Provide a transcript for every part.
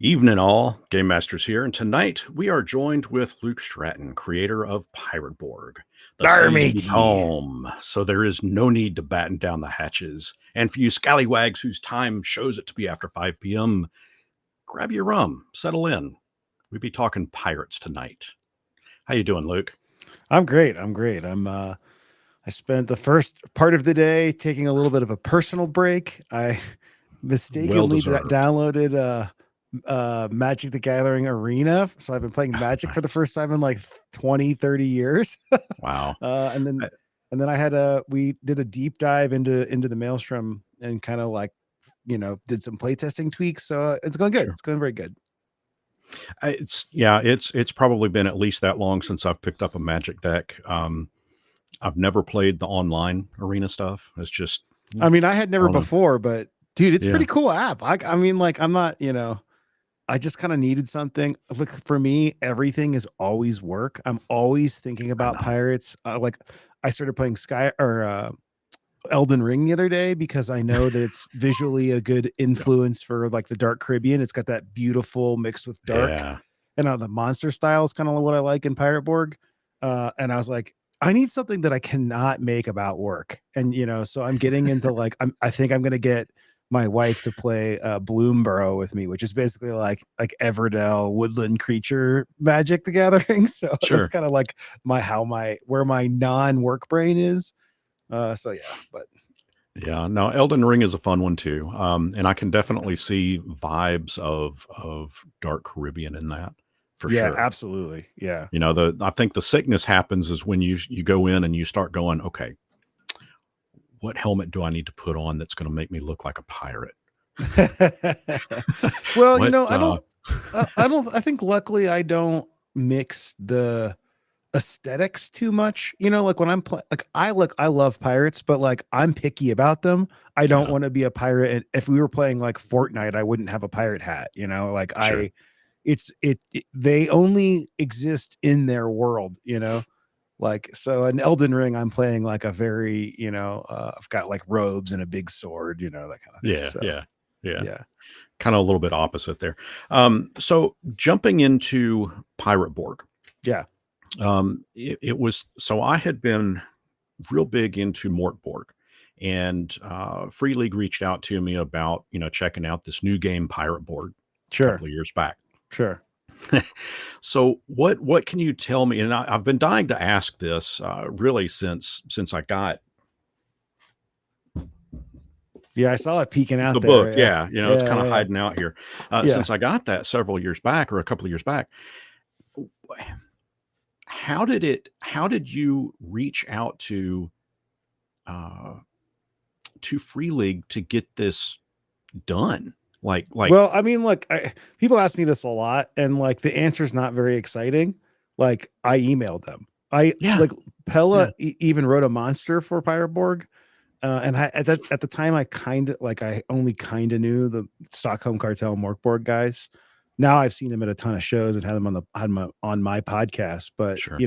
Evening all, GameMasters here, and tonight we are joined with Luke Stratten, creator of Pirate Borg. The Dar seas be matey. calm, so there is no need to batten down the hatches. And for you scallywags whose time shows it to be after 5 p.m., grab your rum, settle in. We'll be talking pirates tonight. How you doing, Luke? I'm great. I spent the first part of the day taking a little bit of a personal break. I Well mistakenly deserved. downloaded Magic the Gathering Arena. So I've been playing Magic for the Nice. first time in like 20, 30 years. Wow. uh and then I- and then I had we did a deep dive into the Maelstrom and kind of like did some playtesting tweaks. So it's going good. Sure. It's going very good. It's probably been at least that long since I've picked up a Magic deck. I've never played the online arena stuff. It's just, I mean, I had I never don't know. before, but dude, it's Yeah. pretty cool app. I mean, like, I'm not, I just kind of needed something. Look, for me, everything is always work. I'm always thinking I about know. pirates. Like, I started playing Sky or Elden Ring the other day because I know that it's visually a good Yep. influence for like the Dark Caribbean. It's got that beautiful mix with dark, Yeah. and the monster style is kind of what I like in Pirate Borg. And I was like, I need something that I cannot make about work. And so I'm getting into like I think I'm gonna get my wife to play Bloomborough with me, which is basically like Everdell woodland creature Magic the Gathering. So that's Sure. kind of like where my non-work brain is. So yeah, but Yeah. No, Elden Ring is a fun one too. And I can definitely see vibes of Dark Caribbean in that for yeah, sure. absolutely. Yeah. I think the sickness happens is when you go in and you start going, okay, what helmet do I need to put on that's going to make me look like a pirate? Well, What I think luckily I don't mix the aesthetics too much. Like when I'm I love pirates, but like I'm picky about them. I don't yeah, want to be a pirate. And if we were playing like Fortnite, I wouldn't have a pirate hat, like sure. they only exist in their world. Like, so an Elden Ring, I'm playing like a very, I've got like robes and a big sword, that kind of thing. Yeah, So yeah, yeah. yeah. Kind of a little bit opposite there. So jumping into Pirate Borg, Yeah. it was so I had been real big into Mort Borg, and Free League reached out to me about checking out this new game Pirate Borg a Sure. couple of years back. Sure. So what can you tell me? And I've been dying to ask this really since I got Yeah. I saw it peeking the out book. there. Yeah. Yeah, it's Yeah. kind of Yeah. hiding out here. Yeah. Since I got that several years back or a couple of years back, how did you reach out uh to Free League to get this done? Like Well, I mean, like, people ask me this a lot, and like the answer is not very exciting. Like, I emailed them. I yeah, like yeah, Pella even wrote a monster for Pirate Borg. And at the time, I only kind of knew the Stockholm Cartel and Morkborg guys. Now I've seen them at a ton of shows and had them on my podcast. But sure.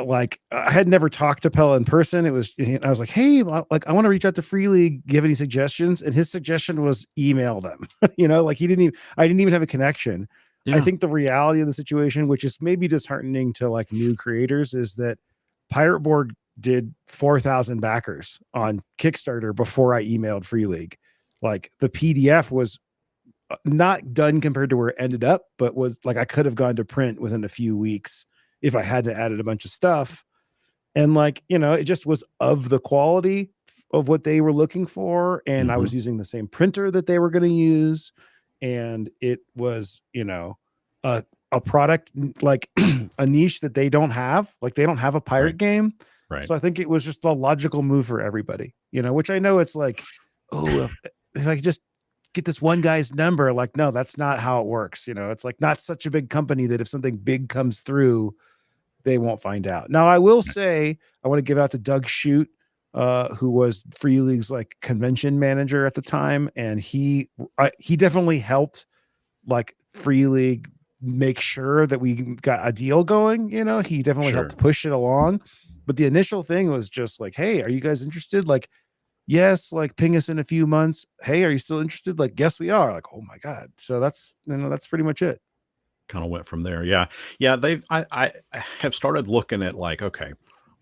like I had never talked to Pella in person. I was like, hey, like I want to reach out to Free League. Give any suggestions? And his suggestion was email them. Like I didn't even have a connection. I Yeah, think the reality of the situation, which is maybe disheartening to like new creators, is that Pirate Borg did 4,000 backers on Kickstarter before I emailed Free League. Like the PDF was not done compared to where it ended up, but was like I could have gone to print within a few weeks if I hadn't added a bunch of stuff. And like, it just was of the quality of what they were looking for. And I hmm was using the same printer that they were going to use. And it was, a product like a niche that they don't have. Like they don't have a right, pirate game. right. So I think it was just a logical move for everybody, which I know it's like, oh, if I could just get this one guy's number, like, no, that's not how it works. It's like not such a big company that if something big comes through, they won't find out. Now, I will say, I want to give out to Doug Shute, who was Free League's like convention manager at the time, and he definitely helped like Free League make sure that we got a deal going. He definitely helped Sure. push it along. But the initial thing was just like, hey, are you guys interested? Like, yes, like ping us in a few months. Hey, are you still interested? Like, yes, we are. Like, oh my God. So that's, that's pretty much it. Kind of went from there. Yeah. Yeah. I have started looking at like, okay,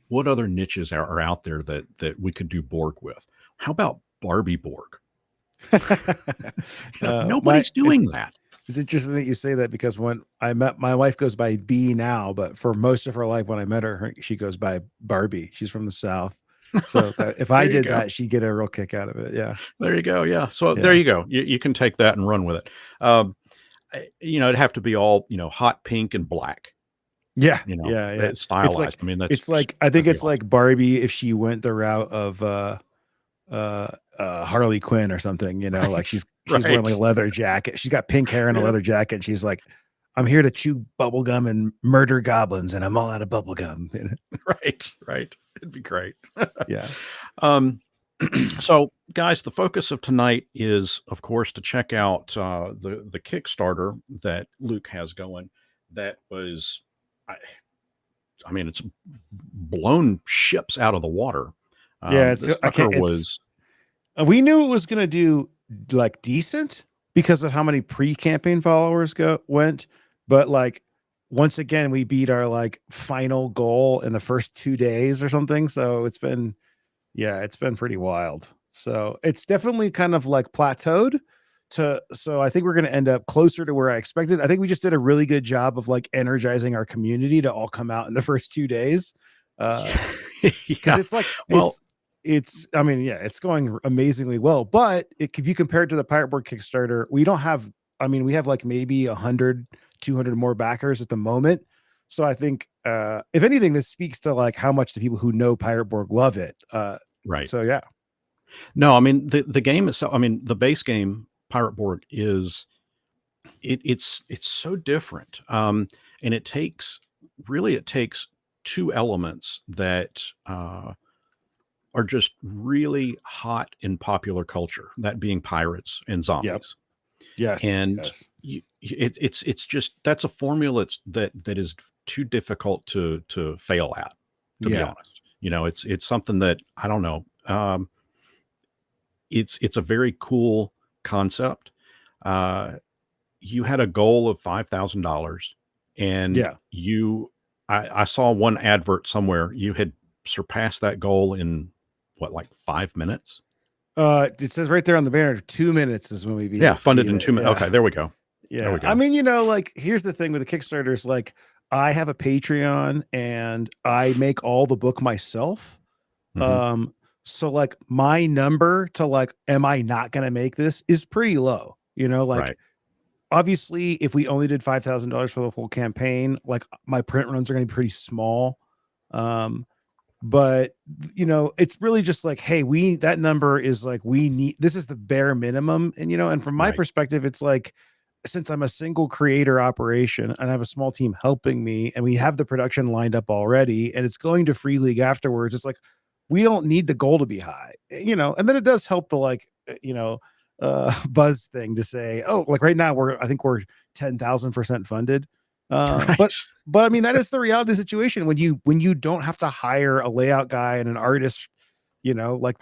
what other niches are out there that we could do Borg with? How about Barbie Borg? My Nobody's doing that. It's interesting that you say that, because when I met, my wife goes by B now, but for most of her life, when I met her, she goes by Barbie. She's from the South. So if I There you did go. that, she'd get a real kick out of it. Yeah. There you go. Yeah. So there Yeah. you go. You can take that and run with it. It'd have to be all, hot pink and black, Yeah. Yeah. Yeah. it's It's like, stylized. I mean, that's I think that'd be it's awesome. like Barbie if she went the route of, Harley Quinn or something, like Right. she's wearing like Right. a leather jacket. She's got pink hair and a Yeah. leather jacket. And she's like, I'm here to chew bubble gum and murder goblins, and I'm all out of bubble gum. Right. Right. It'd be great. Yeah. um, so, guys, the focus of tonight is, of course, to check out the Kickstarter that Luke has going. That was, I, I mean, it's blown ships out of the water. Yeah. This I sucker can't, was, we knew it was going to do like decent because of how many pre-campaign followers went, but like once again we beat our like final goal in the first 2 days or something. So it's been pretty wild. So it's definitely kind of like plateaued so I think we're going to end up closer to where I expected. I think we just did a really good job of like energizing our community to all come out in the first 2 days. Because yeah. it's like Well, it's I mean, yeah, it's going amazingly well. But if you compare it to the Pirate Borg Kickstarter, we don't have, I mean, we have like maybe 100, 200 more backers at the moment. So I think if anything, this speaks to like how much the people who know Pirate Borg love it. right. So yeah. No, I mean the game itself. I mean the base game Pirate Borg is it's so different, and it takes two elements that are just really hot in popular culture. That being pirates and Yep. zombies, Yes. and Yes. it's just that's a formula that is too difficult to fail at. To be Yeah. honest, it's something that I don't know. It's a very cool concept. Uh, you had a goal of $5,000, and Yeah. I saw one advert somewhere. You had surpassed that goal in what, like 5 minutes? It says right there on the banner, 2 minutes is when we Yeah, funded beat in it. 2 minutes. Yeah. Okay, there we go. There Yeah. we I go. mean, like, here's the thing with the Kickstarters, like, I have a Patreon and I make all the book myself. Hmm. Um, so like my number to like, am I not gonna make this is pretty low, like Right, obviously if we only did $5,000 for the full campaign, like my print runs are gonna be pretty small. Um, but it's really just like, hey, that number is like, we need, this is the bare minimum. And from my right, perspective, it's like, since I'm a single creator operation and I have a small team helping me and we have the production lined up already and it's going to Free League afterwards, it's like we don't need the goal to be high, and then it does help the like, buzz thing to say, oh, like right now I think we're 10,000% funded. But right, I mean, that is the reality of the situation when you don't have to hire a layout guy and an artist, like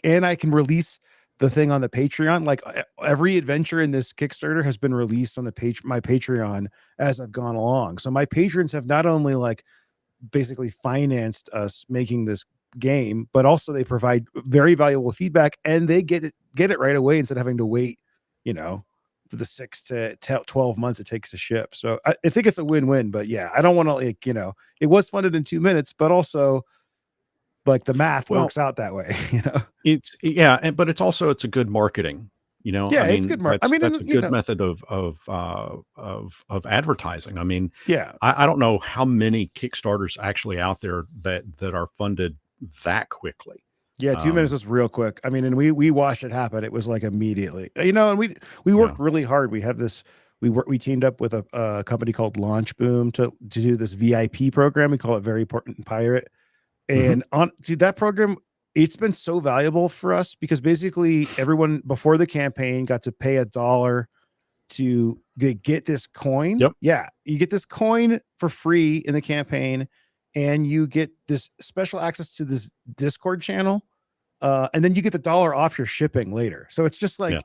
and I can release the thing on the Patreon. Like every adventure in this Kickstarter has been released on my Patreon as I've gone along. So my patrons have not only like basically financed us making this game, but also they provide very valuable feedback and they get it right away instead of having to wait, for the 6 to 12 months it takes to ship. So I think it's a win-win, but yeah, I don't want to like, it was funded in 2 minutes, but also like the math well, works out that way, but it's a good marketing. I Yeah, it's mean, good I mean, that's a and good method of advertising. I mean, yeah. I don't know how many Kickstarters actually out there that are funded that quickly. Yeah, 2 minutes Um, was real quick. I mean, and we watched it happen. It was like immediately, and we yeah. worked really hard. We have this. We teamed up with a company called Launch Boom to do this VIP program. We call it Very Important Pirate. Hmm. And that program, it's been so valuable for us because basically everyone before the campaign got to pay $1 to get this coin. Yep. Yeah, you get this coin for free in the campaign, and you get this special access to this Discord channel And then you get the $1 off your shipping later. So it's just Yeah.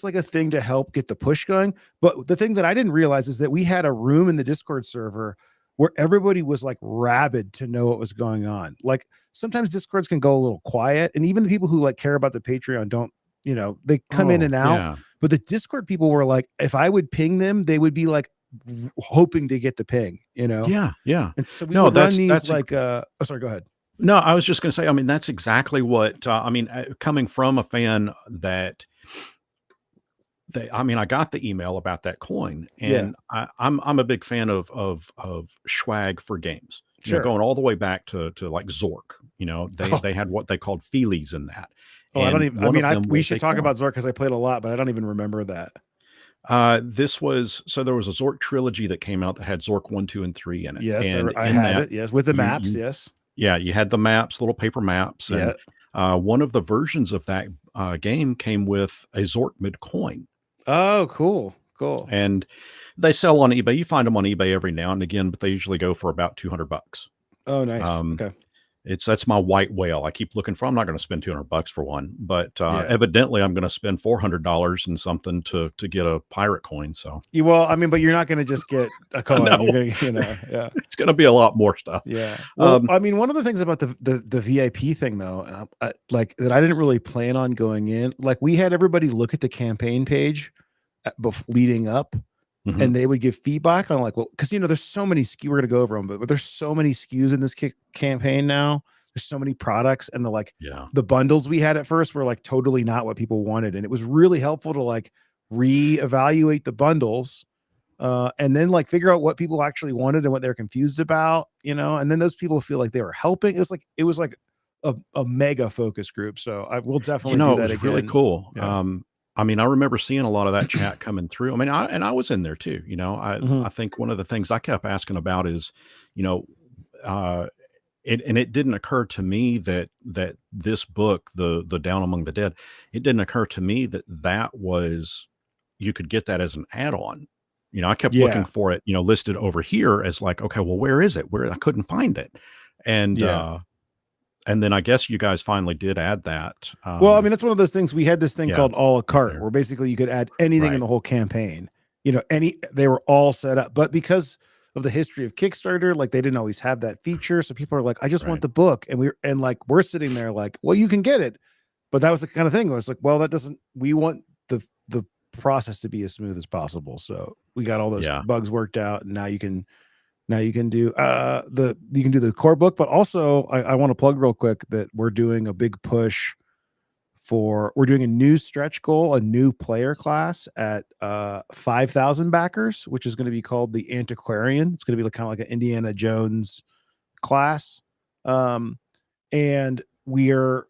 like a thing to help get the push going. But the thing that I didn't realize is that we had a room in the Discord server where everybody was like rabid to know what was going on. Like sometimes Discords can go a little quiet, and even the people who like care about the Patreon don't, they come in Oh, and out. yeah. But the Discord people were like, if I would ping them, they would be like hoping to get the ping, Yeah. Yeah. And so we No, would run these that's like oh, sorry, go ahead. no, I was just going to say, I mean, that's exactly what, coming from a fan that I mean, I got the email about that coin, Yeah, and I'm a big fan of swag for games. sure. Going all the way back to like Zork. They had what they called feelies in that, Oh, I don't and even. I one mean, of them we was should a talk coin. about Zork because I played a lot, but I don't even remember that. This was so there was a Zork trilogy that came out that had Zork 1, 2, and 3 in it, Yes, and I in had that it. Yes, with the you maps. you Yes. yeah, you had the maps, little paper maps, Yeah. and one of the versions of that game came with a Zork mid coin. Oh, cool. Cool. And they sell on eBay. You find them on eBay every now and again, but they usually go for about $200. Oh, nice. Um, Okay. that's my white whale. I keep looking for. I'm not going to spend $200 for one, but Yeah. evidently I'm going to spend $400 and something to get a pirate coin. So Well, I mean, but you're not going to just get a coin. You're no, going to, yeah. it's going to be a lot more stuff. Yeah. Well, Um, I mean, one of the things about the VIP thing though, and like that I didn't really plan on going in. Like we had everybody look at the campaign page leading up, mhm, and they would give feedback on like, well, because there's so many SKUs. We're gonna go over them, but there's so many SKUs in this campaign now. There's so many products, and yeah, the bundles we had at first were like totally not what people wanted, and it was really helpful to like reevaluate the bundles, and then like figure out what people actually wanted and what they're confused about, and then those people feel like they were helping. It was like a mega focus group. So I will definitely do it that was really again. cool. Yeah. I mean, I remember seeing a lot of that chat coming through. I mean, I was in there too. Mhm. I think one of the things I kept asking about is, you know, uh, it didn't occur to me that this book, the Down Among the Dead, it didn't occur to me that was you could get that as an add-on. I kept looking Yeah. for it, listed over here as like, okay, well, where is it? Where I couldn't find it, and Yeah. uh, and then I guess you guys finally did add that. Well, I mean, that's one of those things. We had this thing Yeah, called a la up carte, there, where basically you could add anything in right, the whole campaign. They were all set up, but because of the history of Kickstarter, like they didn't always have that feature. So people are like, I just want right, the book, and like we're sitting there like, well, you can get it, but that was the kind of thing where it's like, well, that doesn't. We want the process to be as smooth as possible. So we got all those yeah, bugs worked out, and now you can do the core book, but also I want to plug real quick that we're doing a big push we're doing a new stretch goal, a new player class at 5,000 backers, which is going to be called the Antiquarian. It's going to be kind of like an Indiana Jones class. And we are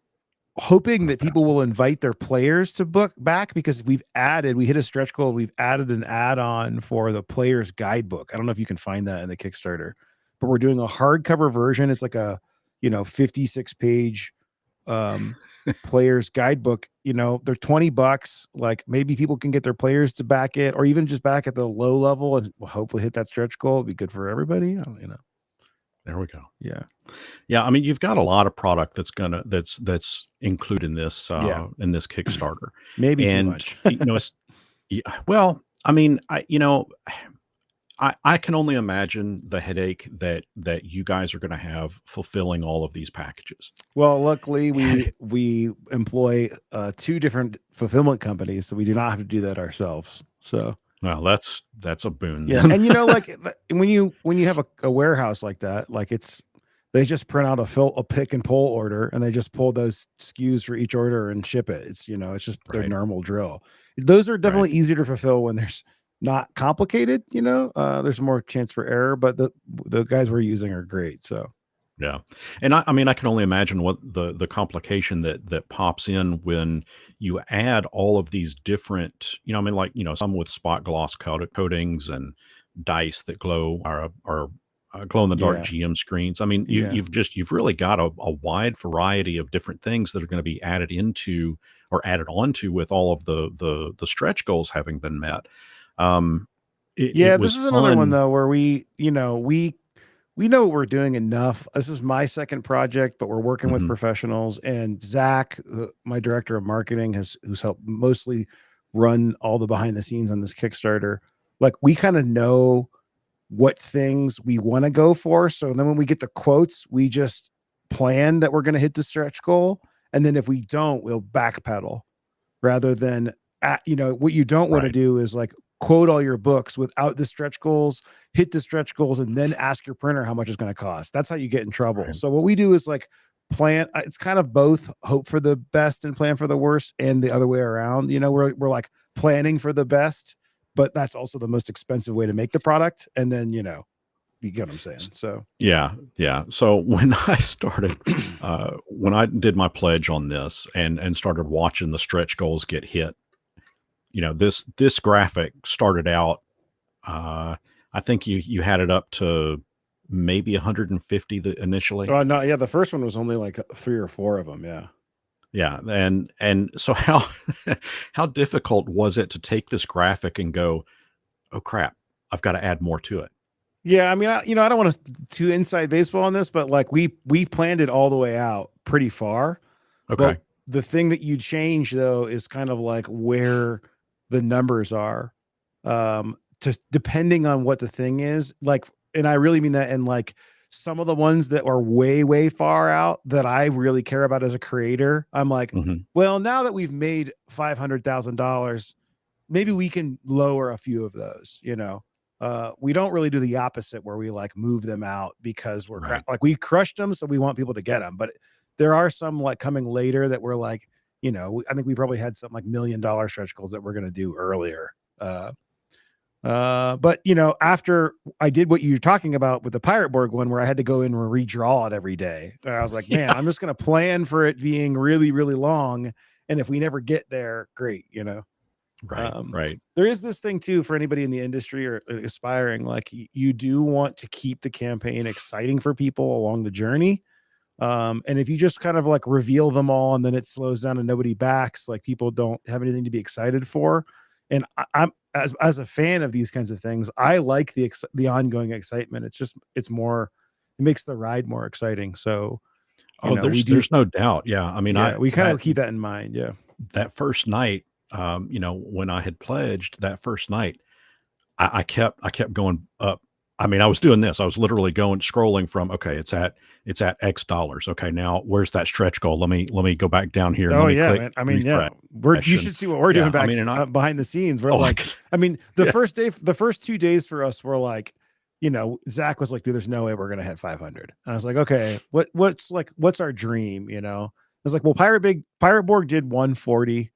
hoping love that that. people will invite their players to book back because we hit a stretch goal. We've added an add-on for the player's guidebook. I don't know if you can find that in the Kickstarter, but we're doing a hardcover version. It's like a 56 page player's guidebook. They're $20. Like maybe people can get their players to back it, or even just back at the low level and hopefully hit that stretch goal. It'd be good for everybody. There we go. Yeah. Yeah, I mean, you've got a lot of product that's included Yeah. in this Kickstarter, Maybe too and much. it's yeah, well, I mean, I can only imagine the headache that you guys are going to have fulfilling all of these packages. Well, luckily we employ two different fulfillment companies, so we do not have to do that ourselves. So Well, that's a boon yeah, then. and like when you have a warehouse like that, like they just print out a pick and pull order, and they just pull those SKUs for each order and ship it. It's just their Right, normal drill. Those are right. definitely easier to fulfill when there's not complicated. There's more chance for error, but the guys we're using are great. So Yeah, and I mean, I can only imagine what the complication that pops in when you add all of these different, I mean, like, some with spot gloss coatings and dice that glow or glow in the dark yeah, GM screens. I mean, yeah, you've really got a wide variety of different things that are going to be added into or added onto with all of the stretch goals having been met. Um, it yeah. was This is another one fun. though where we we know what we're doing enough. This is my second project, but we're working with Mhm. professionals. And Zach, my director of marketing, who's helped mostly run all the behind the scenes on this Kickstarter. Like we kind of know what things we want to go for. So then when we get the quotes, we just plan that we're going to hit the stretch goal. And then if we don't, we'll backpedal rather than, what you don't want to Right. do is like quote all your books without the stretch goals, hit the stretch goals, and then ask your printer how much it's going to cost. That's how you get in trouble. Right. So what we do is like plan. It's kind of both hope for the best and plan for the worst, and the other way around. We're like planning for the best, but that's also the most expensive way to make the product. And then, you get what I'm saying. So Yeah, yeah. So when I started, when I did my pledge on this and started watching the stretch goals get hit, this graphic started out. Uh, I think you had it up to maybe 150 initially. no, yeah, the first one was only like 3 or 4 of them. Yeah. Yeah, and so how how difficult was it to take this graphic and go, oh crap, I've got to add more to it. Yeah, I mean, I don't want to too inside baseball on this, but like we planned it all the way out pretty far. But Okay. the thing that you change though is kind of like where the numbers are, to depending on what the thing is. Like, and I really mean that. And like some of the ones that are way way far out that I really care about as a creator, I'm like, Hmm. well, now that we've made $500,000, maybe we can lower a few of those. We don't really do the opposite where we like move them out because Right. like we crushed them, so we want people to get them. But there are some like coming later that we're like, I think we probably had some like $1 million stretch goals that we're going to do earlier. But after I did what you're talking about with the Pirate Borg one, where I had to go in and redraw it every day, and I was like, man, Yeah. I'm just going to plan for it being really, really long. And if we never get there, great. Right. Right. There is this thing too for anybody in the industry or aspiring, like you do want to keep the campaign exciting for people along the journey. And if you just kind of like reveal them all and then it slows down and nobody backs, like people don't have anything to be excited for. And I'm as a fan of these kinds of things, I like the ongoing excitement. It's more, it makes the ride more exciting. So, Oh, we do, there's no doubt. Yeah. I mean, yeah, I we kind of keep that in mind. Yeah. that first night, when I had pledged that first night, I kept going up. I mean, I was doing this. I was literally scrolling from, okay, it's at X dollars. Okay, now where's that stretch goal? Let me go back down here and Oh let me yeah, click man. I mean, yeah, refresh. you should see what we're doing Yeah, I back mean, and behind the scenes. We're oh, I like, could, I mean, yeah, the first 2 days for us were like, Zach was like, dude, there's no way we're gonna hit 500. And I was like, okay, what's our dream? I was like, well, Pirate Borg did 140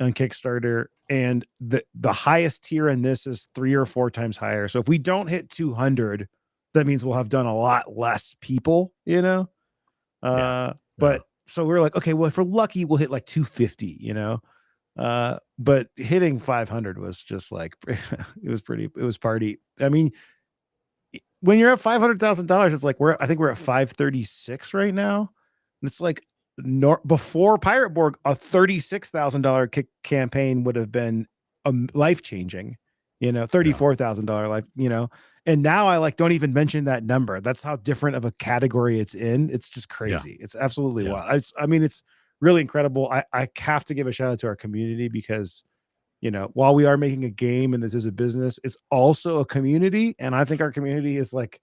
on Kickstarter, and the highest tier in this is 3 or 4 times higher. So if we don't hit 200, that means we'll have done a lot less people. yeah, yeah. But so we are like, okay, well, if we're lucky, we'll hit like 250. But hitting 500 was just like it was party. I mean, when you're at $500,000, it's like I think we're at 536 right now. And it's like before Pirate Borg, a $36,000 campaign would have been life changing, Yeah. $34,000 life. And now I like don't even mention that number. That's how different of a category it's in. It's just Yeah. crazy. It's absolutely Yeah. wild. I mean, it's really incredible. I have to give a shout out to our community because while we are making a game and this is a business, it's also a community. And I think our community is like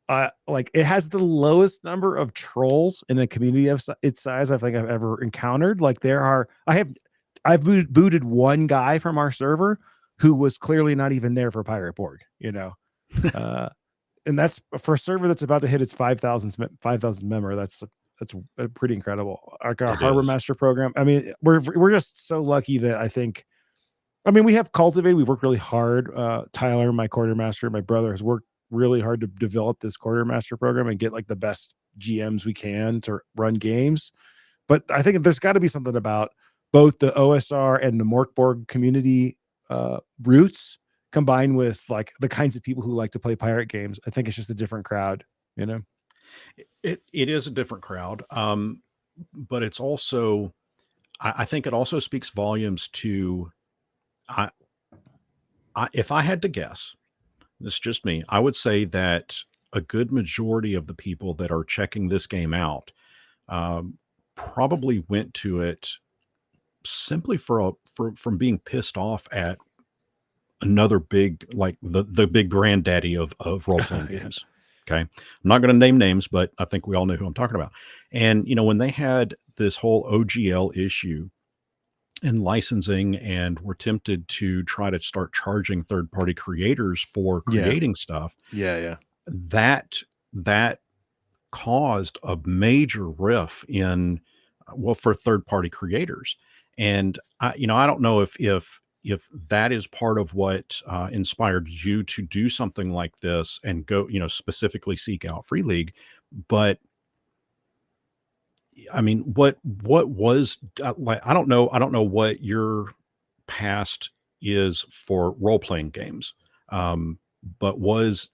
it has the lowest number of trolls in a community of its size I think I've ever encountered. Like I've booted one guy from our server who was clearly not even there for Pirate Borg. Uh, and that's for a server that's about to hit its 5,000 member. That's pretty incredible. Like our It Harbor is. Master program. I mean, we're just so lucky that we have cultivated. We've worked really hard. Tyler, my quartermaster, my brother has worked really hard to develop this quartermaster program and get like the best GMs we can to run games. But I think there's got to be something about both the OSR and the Morkborg community roots combined with like the kinds of people who like to play pirate games. I think it's just a different crowd. It is a different crowd, but it's also, I think it also speaks volumes to, I, if I had to guess, this is just me, I would say that a good majority of the people that are checking this game out probably went to it simply from being pissed off at another big, like the big granddaddy of role playing Yeah. games. Okay, I'm not going to name names, but I think we all know who I'm talking about. And when they had this whole OGL issue in licensing and were tempted to try to start charging third party creators for Yeah. creating stuff, Yeah. that caused a major riff in well, for third party creators. And I don't know if that is part of what inspired you to do something like this and go, specifically seek out Free League. But I mean, what was like? I don't know what your past is for role playing games. But was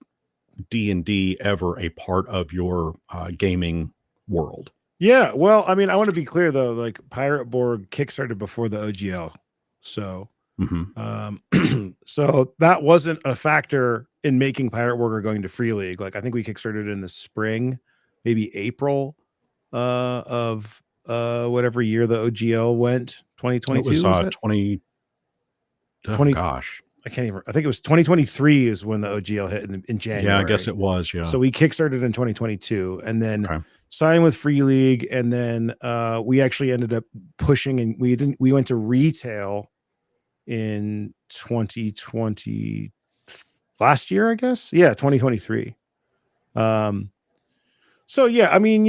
D&D ever a part of your gaming world? Yeah. Well, I mean, I want to be clear though, like Pirate Borg kickstarted before the OGL. So Mhm. so that wasn't a factor in making Pirate Borg or going to Free League. Like I think we kickstarted in the spring, maybe April of whatever year the OGL went. It was, 2022 was it? 20 oh 20 gosh. I can't even I think it was 2023 is when the OGL hit in Yeah, I guess January. it was, yeah. So we kickstarted in 2022 and then Okay. signed with Free League, and then we actually ended up pushing, and we went to retail in 2020 last year, I guess. Yeah, 2023. Um so yeah, I mean,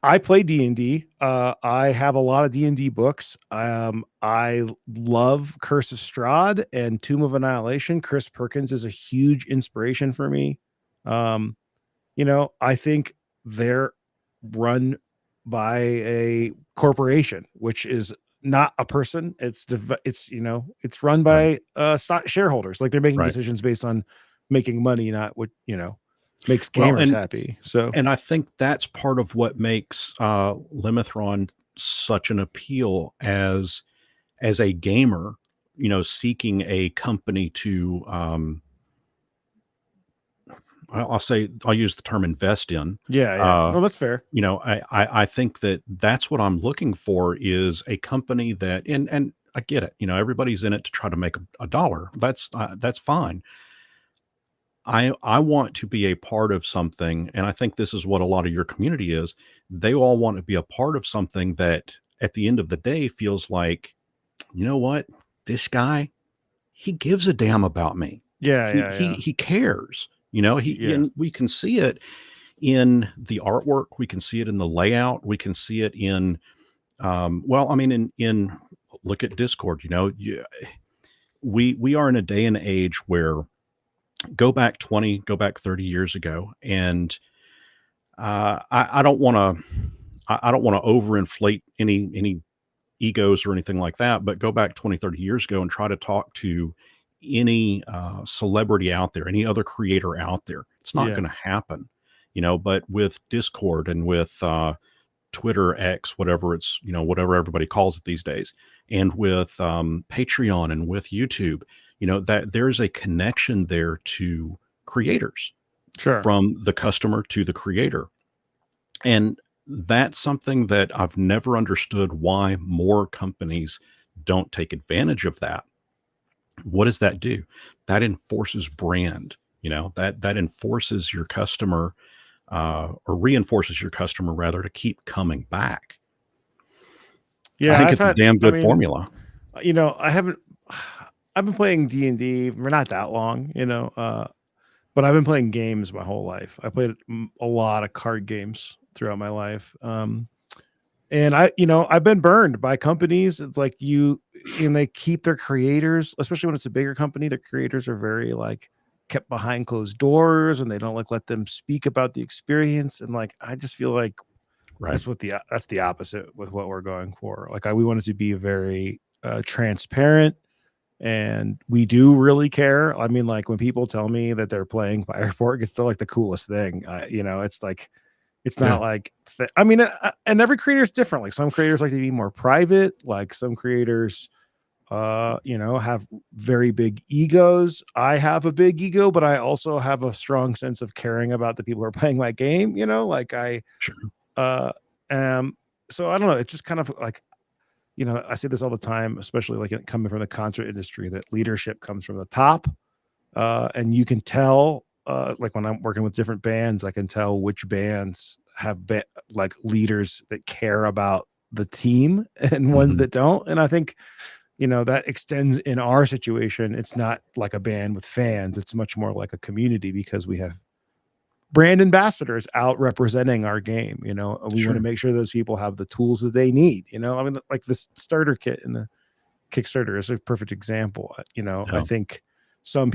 I play D&D. I have a lot of D&D books. I love Curse of Strahd and Tomb of Annihilation. Chris Perkins is a huge inspiration for me. Um I think they're run by a corporation, which is not a person. It's run Right, by stock shareholders. Like they're making right. decisions based on making money, not what, makes Well, gamers happy. So and I think that's part of what makes, Limithron such an appeal as a gamer, seeking a company to, I'll use the term invest in. yeah. Uh, No, that's fair. I think that's what I'm looking for is a company that and I get it. Everybody's in it to try to make a dollar. That's fine. I want to be a part of something, and I think this is what a lot of your community is. They all want to be a part of something that at the end of the day feels like, you know what? This guy, he gives a damn about me. Yeah, He yeah, he yeah. he cares. Yeah. And we can see it in the artwork, we can see it in the layout, we can see it in well, I mean in look at Discord, we are in a day and age where go back 20, go back 30 years ago, and I don't want to I don't want to overinflate any egos or anything like that, but go back 20, 30 years ago and try to talk to any celebrity out there, any other creator out there. It's not Yeah. going to happen, but with Discord and with Twitter, X, whatever whatever everybody calls it these days, and with Patreon and with YouTube, that there's a connection there to creators Sure. from the customer to the creator. And that's something that I've never understood why more companies don't take advantage of that. What does that do? That enforces brand, that enforces your customer or reinforces your customer rather to keep coming back. I Yeah, think it's a damn I good mean, formula. I haven't I've been playing D&D for not that long, but I've been playing games my whole life. I played a lot of card games throughout my life. And I've been burned by companies. It's like and they keep their creators, especially when it's a bigger company, their creators are very like kept behind closed doors and they don't let them speak about the experience. And like, I just feel like Right. that's the opposite with what we're going for. Like we want it to be very transparent, and we do really care. I mean, like when people tell me that they're playing Pirate Borg, it's still like the coolest thing. It's like it's Yeah. not like I mean, and every creator is different. Like some creators like to be more private. Like some creators have very big egos. I have a big ego, but I also have a strong sense of caring about the people who are playing my game, like Sure. uh, so I don't know. It's just kind of like, I say this all the time, especially like coming from the concert industry, that leadership comes from the top. And you can tell, like when I'm working with different bands, I can tell which bands have like leaders that care about the team and ones Mhm. that don't. And I think, that extends in our situation. It's not like a band with fans. It's much more like a community because we have brand ambassadors out representing our game. We want to Sure. make sure those people have the tools that they need. I mean, like this starter kit in the Kickstarter is a perfect example. I Yeah. think some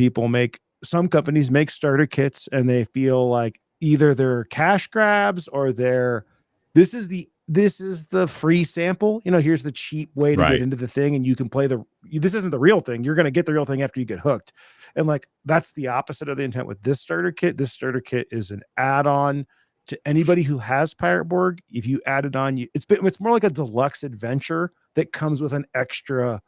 companies make starter kits and they feel like either they're cash grabs or this is the free sample. Here's the cheap way to get Right. into the thing, and you can play this isn't the real thing. You're going to get the real thing after you get hooked. And like that's the opposite of the intent with this starter kit. This starter kit is an add-on to anybody who has Pirate Borg. If you add it on, it's more like a deluxe adventure that comes with an extra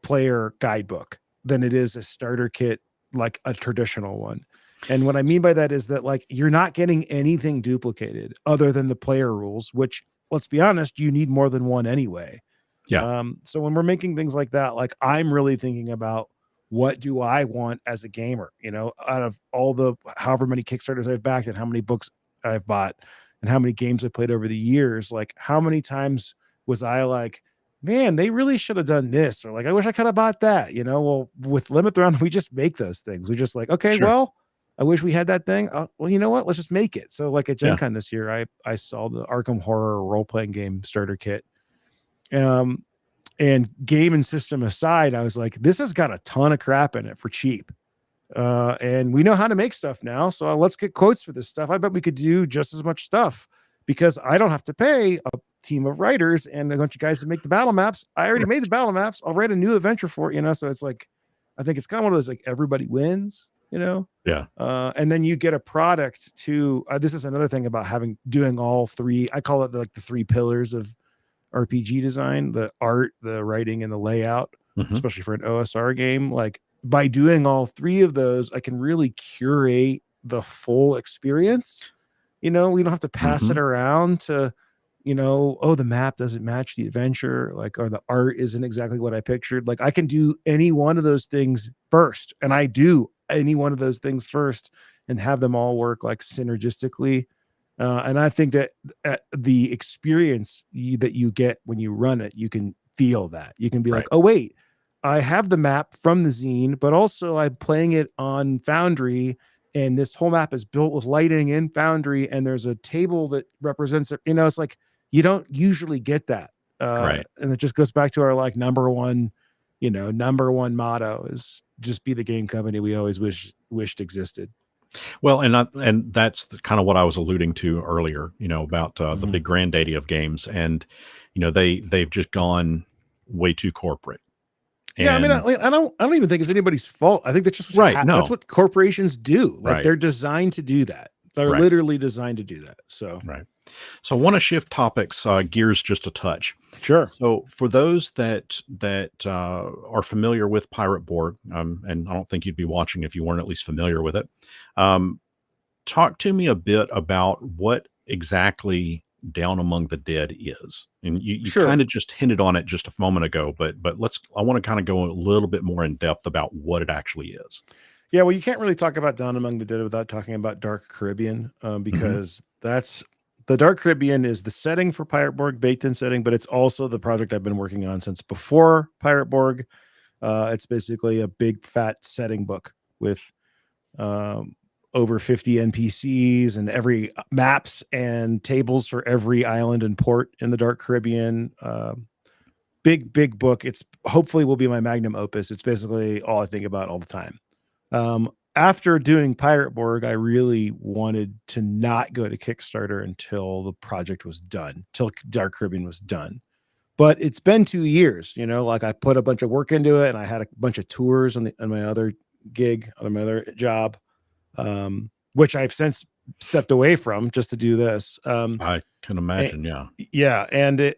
player guidebook than it is a starter kit like a traditional one. And what I mean by that is that like you're not getting anything duplicated other than the player rules, which let's be honest, you need more than one anyway. Yeah. So when we're making things like that, like I'm really thinking about what do I want as a gamer, out of all the however many Kickstarters I've backed and how many books I've bought and how many games I played over the years, like how many times was I like, man, they really should have done this, or like, I wish I could have bought that, well, with Limit Throne, we just make those things. We just like, okay, Sure. well, I wish we had that thing. Well, you know what? Let's just make it. So like at Gen Yeah. Con this year, I saw the Arkham Horror role-playing game starter kit. And game and system aside, I was like, this has got a ton of crap in it for cheap. And we know how to make stuff now. So let's get quotes for this stuff. I bet we could do just as much stuff because I don't have to pay a team of writers and a bunch of guys to make the battle maps. I already made the battle maps. I'll write a new adventure for it, So it's like, I think it's kind of one of those, like everybody wins, Yeah. and then you get a product to, this is another thing about doing all three. I call it like the three pillars of RPG design: the art, the writing, and the layout, Mhm. especially for an OSR game. Like by doing all three of those, I can really curate the full experience. We don't have to pass it Mhm. around to, oh, the map doesn't match the adventure, like, or the art isn't exactly what I pictured. Like I can do any one of those things first, and I do any one of those things first and have them all work like synergistically. And I think that the experience that you get when you run it, you can feel that. You can be like, Right. oh, wait, I have the map from the zine, but also I'm playing it on Foundry. And this whole map is built with lighting in Foundry. And there's a table that represents it. It's like you don't usually get that. Right. And it just goes back to our like number one motto is just be the game company we always wished existed. Well, and that's kind of what I was alluding to earlier, about the Mhm. big granddaddy of games, and they've just gone way too corporate. Yeah, I mean, And I don't even think it's anybody's fault. I think that's just right, that's no, what corporations do. Like right, they're designed to do that. They're right, literally designed to do that. So right. So I want to shift topics, gears just a touch. sure, So for those that are familiar with Pirate Borg, and I don't think you'd be watching if you weren't at least familiar with it. Um, Talk to me a bit about what exactly Down Among the Dead is. And you kind sure. of just hinted on it just a moment ago, but I want to kind of go a little bit more in depth about what it actually is. Yeah, well, you can't really talk about Down Among the Dead without talking about Dark Caribbean, Hmm. because that's the Dark Caribbean is the setting for Pirate Borg, baked in setting, but it's also the project I've been working on since before Pirate Borg. It's basically a big fat setting book with um, over 50 NPCs and every maps and tables for every island and port in the Dark Caribbean. Big book. It's hopefully will be my magnum opus. It's basically all I think about all the time. After doing Pirate Borg, I really wanted to not go to Kickstarter until the project was done, till Dark Caribbean was done. But it's been 2 years, like I put a bunch of work into it and I had a bunch of tours on my other gig, on my other job, which I've since stepped away from just to do this. I can And, imagine. Yeah. yeah. And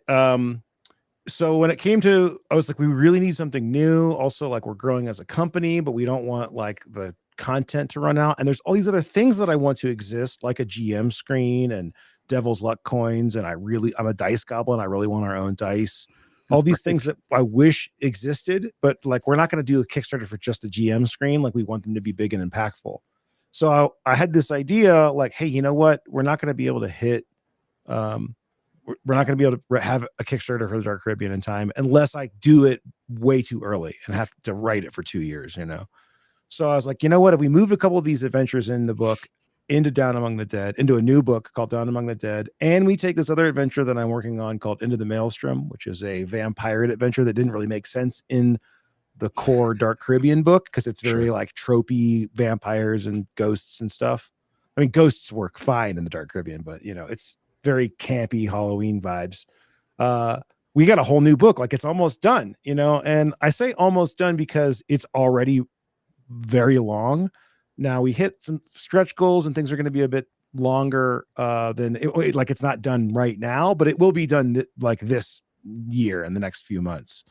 so when it came to, I was like, we really need something new. Also, like we're growing as a company, but we don't want like the content to run out. And there's all these other things that I want to exist, like a GM screen and Devil's Luck coins. And I'm a dice goblin. I really want our own dice. All these things that I wish existed, but like we're not going to do a Kickstarter for just a GM screen. Like we want them to be big and impactful. So I had this idea, like, hey, you know what? We're not going to be able to hit. We're not going to be able to have a Kickstarter for the Dark Caribbean in time unless I do it way too early and have to write it for 2 years, you know? So I was like, you know what? If we moved a couple of these adventures in the book into Down Among the Dead, into a new book called Down Among the Dead, and we take this other adventure that I'm working on called Into the Maelstrom, which is a vampire adventure that didn't really make sense in the core Dark Caribbean book because it's very like tropey vampires and ghosts and stuff. I mean, ghosts work fine in the Dark Caribbean, but you know, it's very campy Halloween vibes. We got a whole new book, like it's almost done, you know, and I say almost done because it's already very long. Now we hit some stretch goals and things are going to be a bit longer than like it's not done right now, but it will be done like this year in the next few months.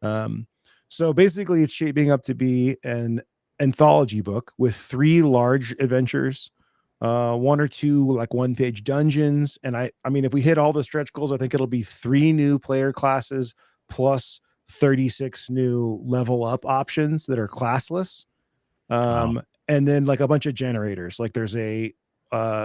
So basically it's shaping up to be an anthology book with 3 large adventures, 1 or 2 like 1-page dungeons. And I mean, if we hit all the stretch goals, I think it'll be 3 new player classes plus 36 new level up options that are classless. And then like a bunch of generators, like there's a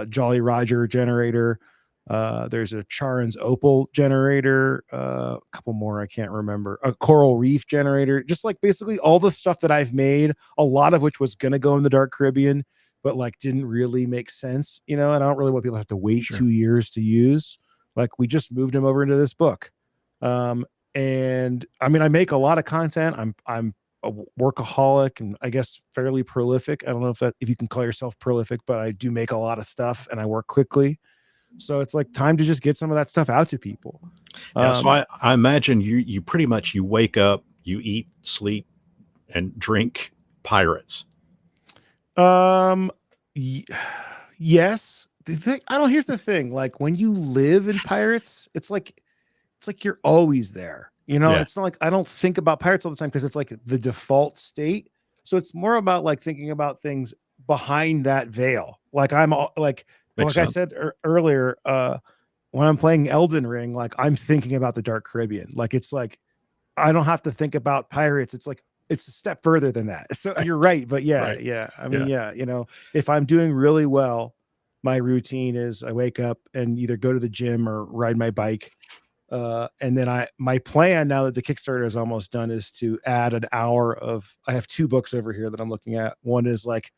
Jolly Roger generator, there's a Charon's Opal generator, a couple more I can't remember, a Coral Reef generator, just like basically all the stuff that I've made, a lot of which was going to go in the Dark Caribbean but like didn't really make sense, you know, and I don't really want people to have to wait 2 years to use. Like we just moved them over into this book. And I mean, I make a lot of content. I'm a workaholic and I guess fairly prolific. I don't know if you can call yourself prolific, but I do make a lot of stuff and I work quickly. So it's like time to just get some of that stuff out to people. Yeah, so I imagine you pretty much you wake up, you eat, sleep, and drink pirates. Yes. Here's the thing. Like when you live in pirates, it's like you're always there. You know, it's not like I don't think about pirates all the time because it's like the default state. So it's more about like thinking about things behind that veil. Like I said earlier, when I'm playing Elden Ring, like I'm thinking about the Dark Caribbean. Like it's like I don't have to think about pirates. It's like it's a step further than that. So you're right, but yeah. I mean, you know, if I'm doing really well, my routine is I wake up and either go to the gym or ride my bike. And then my plan now that the Kickstarter is almost done is to add an hour I have 2 books over here that I'm looking at. One is like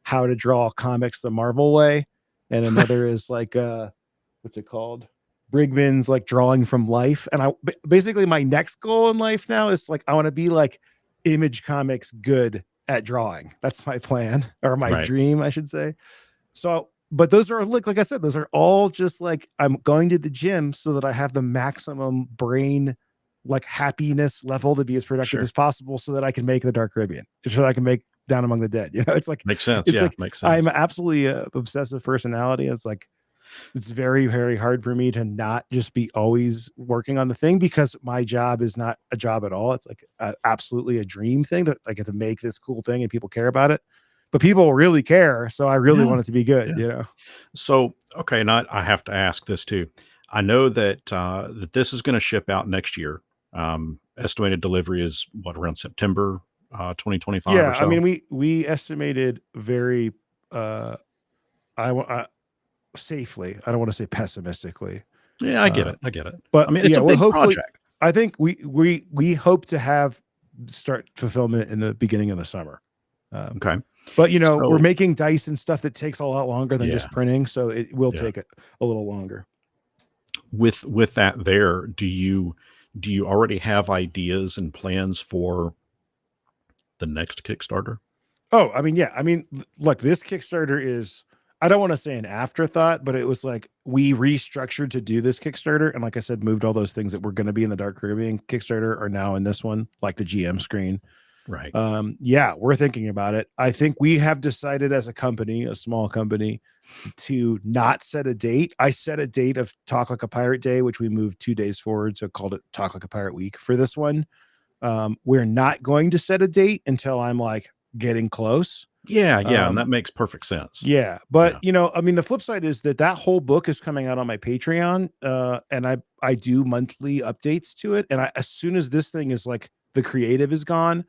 how to draw comics the Marvel way. And another is like, what's it called? Brigman's like drawing from life. And basically my next goal in life now is like, I want to be like Image Comics good at drawing. That's my plan or my dream, I should say. So, but those are like I said, those are all just like I'm going to the gym so that I have the maximum brain like happiness level to be as productive as possible so that I can make the Dark Caribbean, so that I can make Down Among the Dead. You know, it's like makes sense. It's like makes sense. I'm absolutely obsessive personality. It's like it's very, very hard for me to not just be always working on the thing because my job is not a job at all. It's like absolutely a dream thing that I get to make this cool thing and people care about it. But people really care, so I really want it to be good, you know. So, okay, and I have to ask this too. I know that that this is going to ship out next year. Estimated delivery is what, around September 2025 Yeah, or so? I mean, we estimated very safely. I don't want to say pessimistically. Yeah, I get it. But I mean, it's a big project. I think we hope to start fulfillment in the beginning of the summer. Okay. But you know, we're making dice and stuff that takes a lot longer than just printing, so it will take a little longer. With that there, do you already have ideas and plans for the next Kickstarter? Oh, I mean, yeah. I mean, look, this Kickstarter is, I don't want to say an afterthought, but it was like we restructured to do this Kickstarter. And like I said, moved all those things that were going to be in the Dark Caribbean Kickstarter are now in this one, like the GM screen. Right. Yeah, we're thinking about it. I think we have decided as a company, a small company, to not set a date. I set a date of Talk Like a Pirate Day, which we moved 2 days forward, so called it Talk Like a Pirate Week for this one. We're not going to set a date until I'm like getting close. Yeah, yeah, and that makes perfect sense. Yeah, but Yeah. I mean, the flip side is that whole book is coming out on my Patreon, and I do monthly updates to it. And as soon as this thing is like the creative is gone,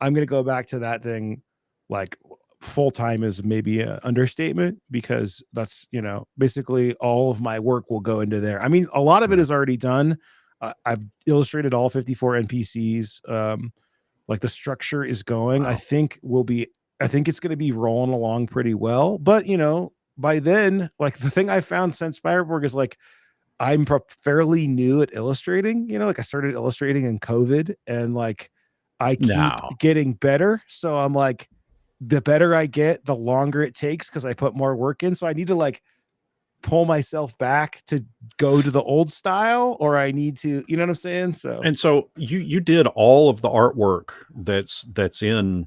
I'm gonna go back to that thing, like full time is maybe an understatement because that's basically all of my work will go into there. I mean, a lot of it Yeah. is already done. I've illustrated all 54 NPCs. Like the structure is going. Wow. I think it's going to be rolling along pretty well. But by then, like the thing I found since Pirate Borg is like I'm fairly new at illustrating. Like I started illustrating in COVID, and like I keep No. getting better. So I'm like, the better I get, the longer it takes because I put more work in. So I need to like pull myself back to go to the old style, or I need to, you know what I'm saying? So And so you did all of the artwork that's in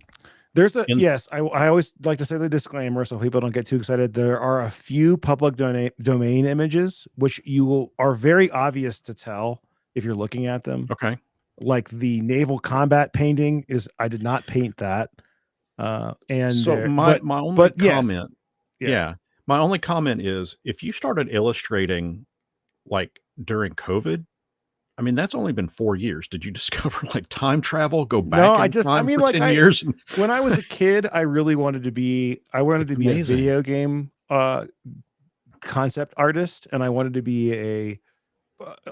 there's a in yes. I always like to say the disclaimer so people don't get too excited. There are a few public domain images which are very obvious to tell if you're looking at them. okay. Like the naval combat painting I did not paint that. And So there, my only but yes, comment, yeah. yeah, my only comment is if you started illustrating like during COVID, I mean that's only been 4 years. Did you discover like time travel, go No, back in I time mean, for like 10 years? when I was a kid, I really wanted It's to be a amazing. video game concept artist, and I wanted to be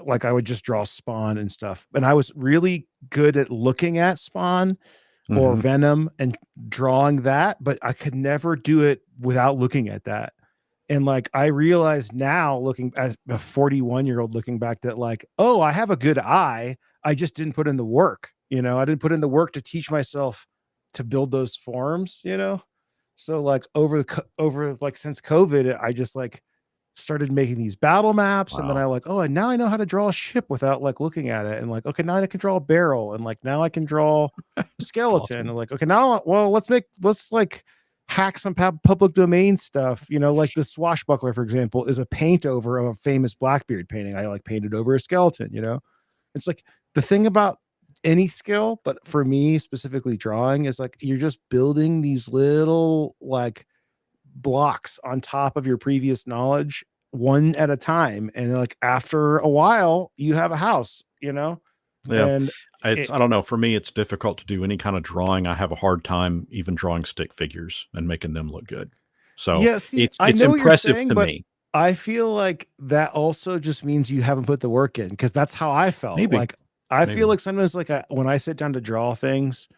like I would just draw Spawn and stuff. And I was really good at looking at Spawn or Mhm. Venom and drawing that, but I could never do it without looking at that. And like I realize now, looking as a 41-year-old looking back, that like, oh, I have a good eye. I just didn't put in the work. I didn't put in the work to teach myself to build those forms. So like over like since COVID, I just like started making these battle maps, and then I Wow. like, oh, and now I know how to draw a ship without like looking at it, and like, okay, now I can draw a barrel, and like now I can draw a It's skeleton, awesome. and like, okay, now well, let's like hack some public domain stuff, like the swashbuckler, for example, is a paint over of a famous Blackbeard painting. I like painted over a skeleton. It's like the thing about any skill, but for me specifically drawing, is like you're just building these little like blocks on top of your previous knowledge one at a time, and like after a while you have a house. Yeah. And I don't know, for me it's difficult to do any kind of drawing. I have a hard time even drawing stick figures and making them look good. So, yeah, see, I it's know what you're impressive saying, to but me. I feel like that also just means you haven't put the work in, because that's how I felt. Maybe, Like I feel maybe. like sometimes like when I sit down to draw things,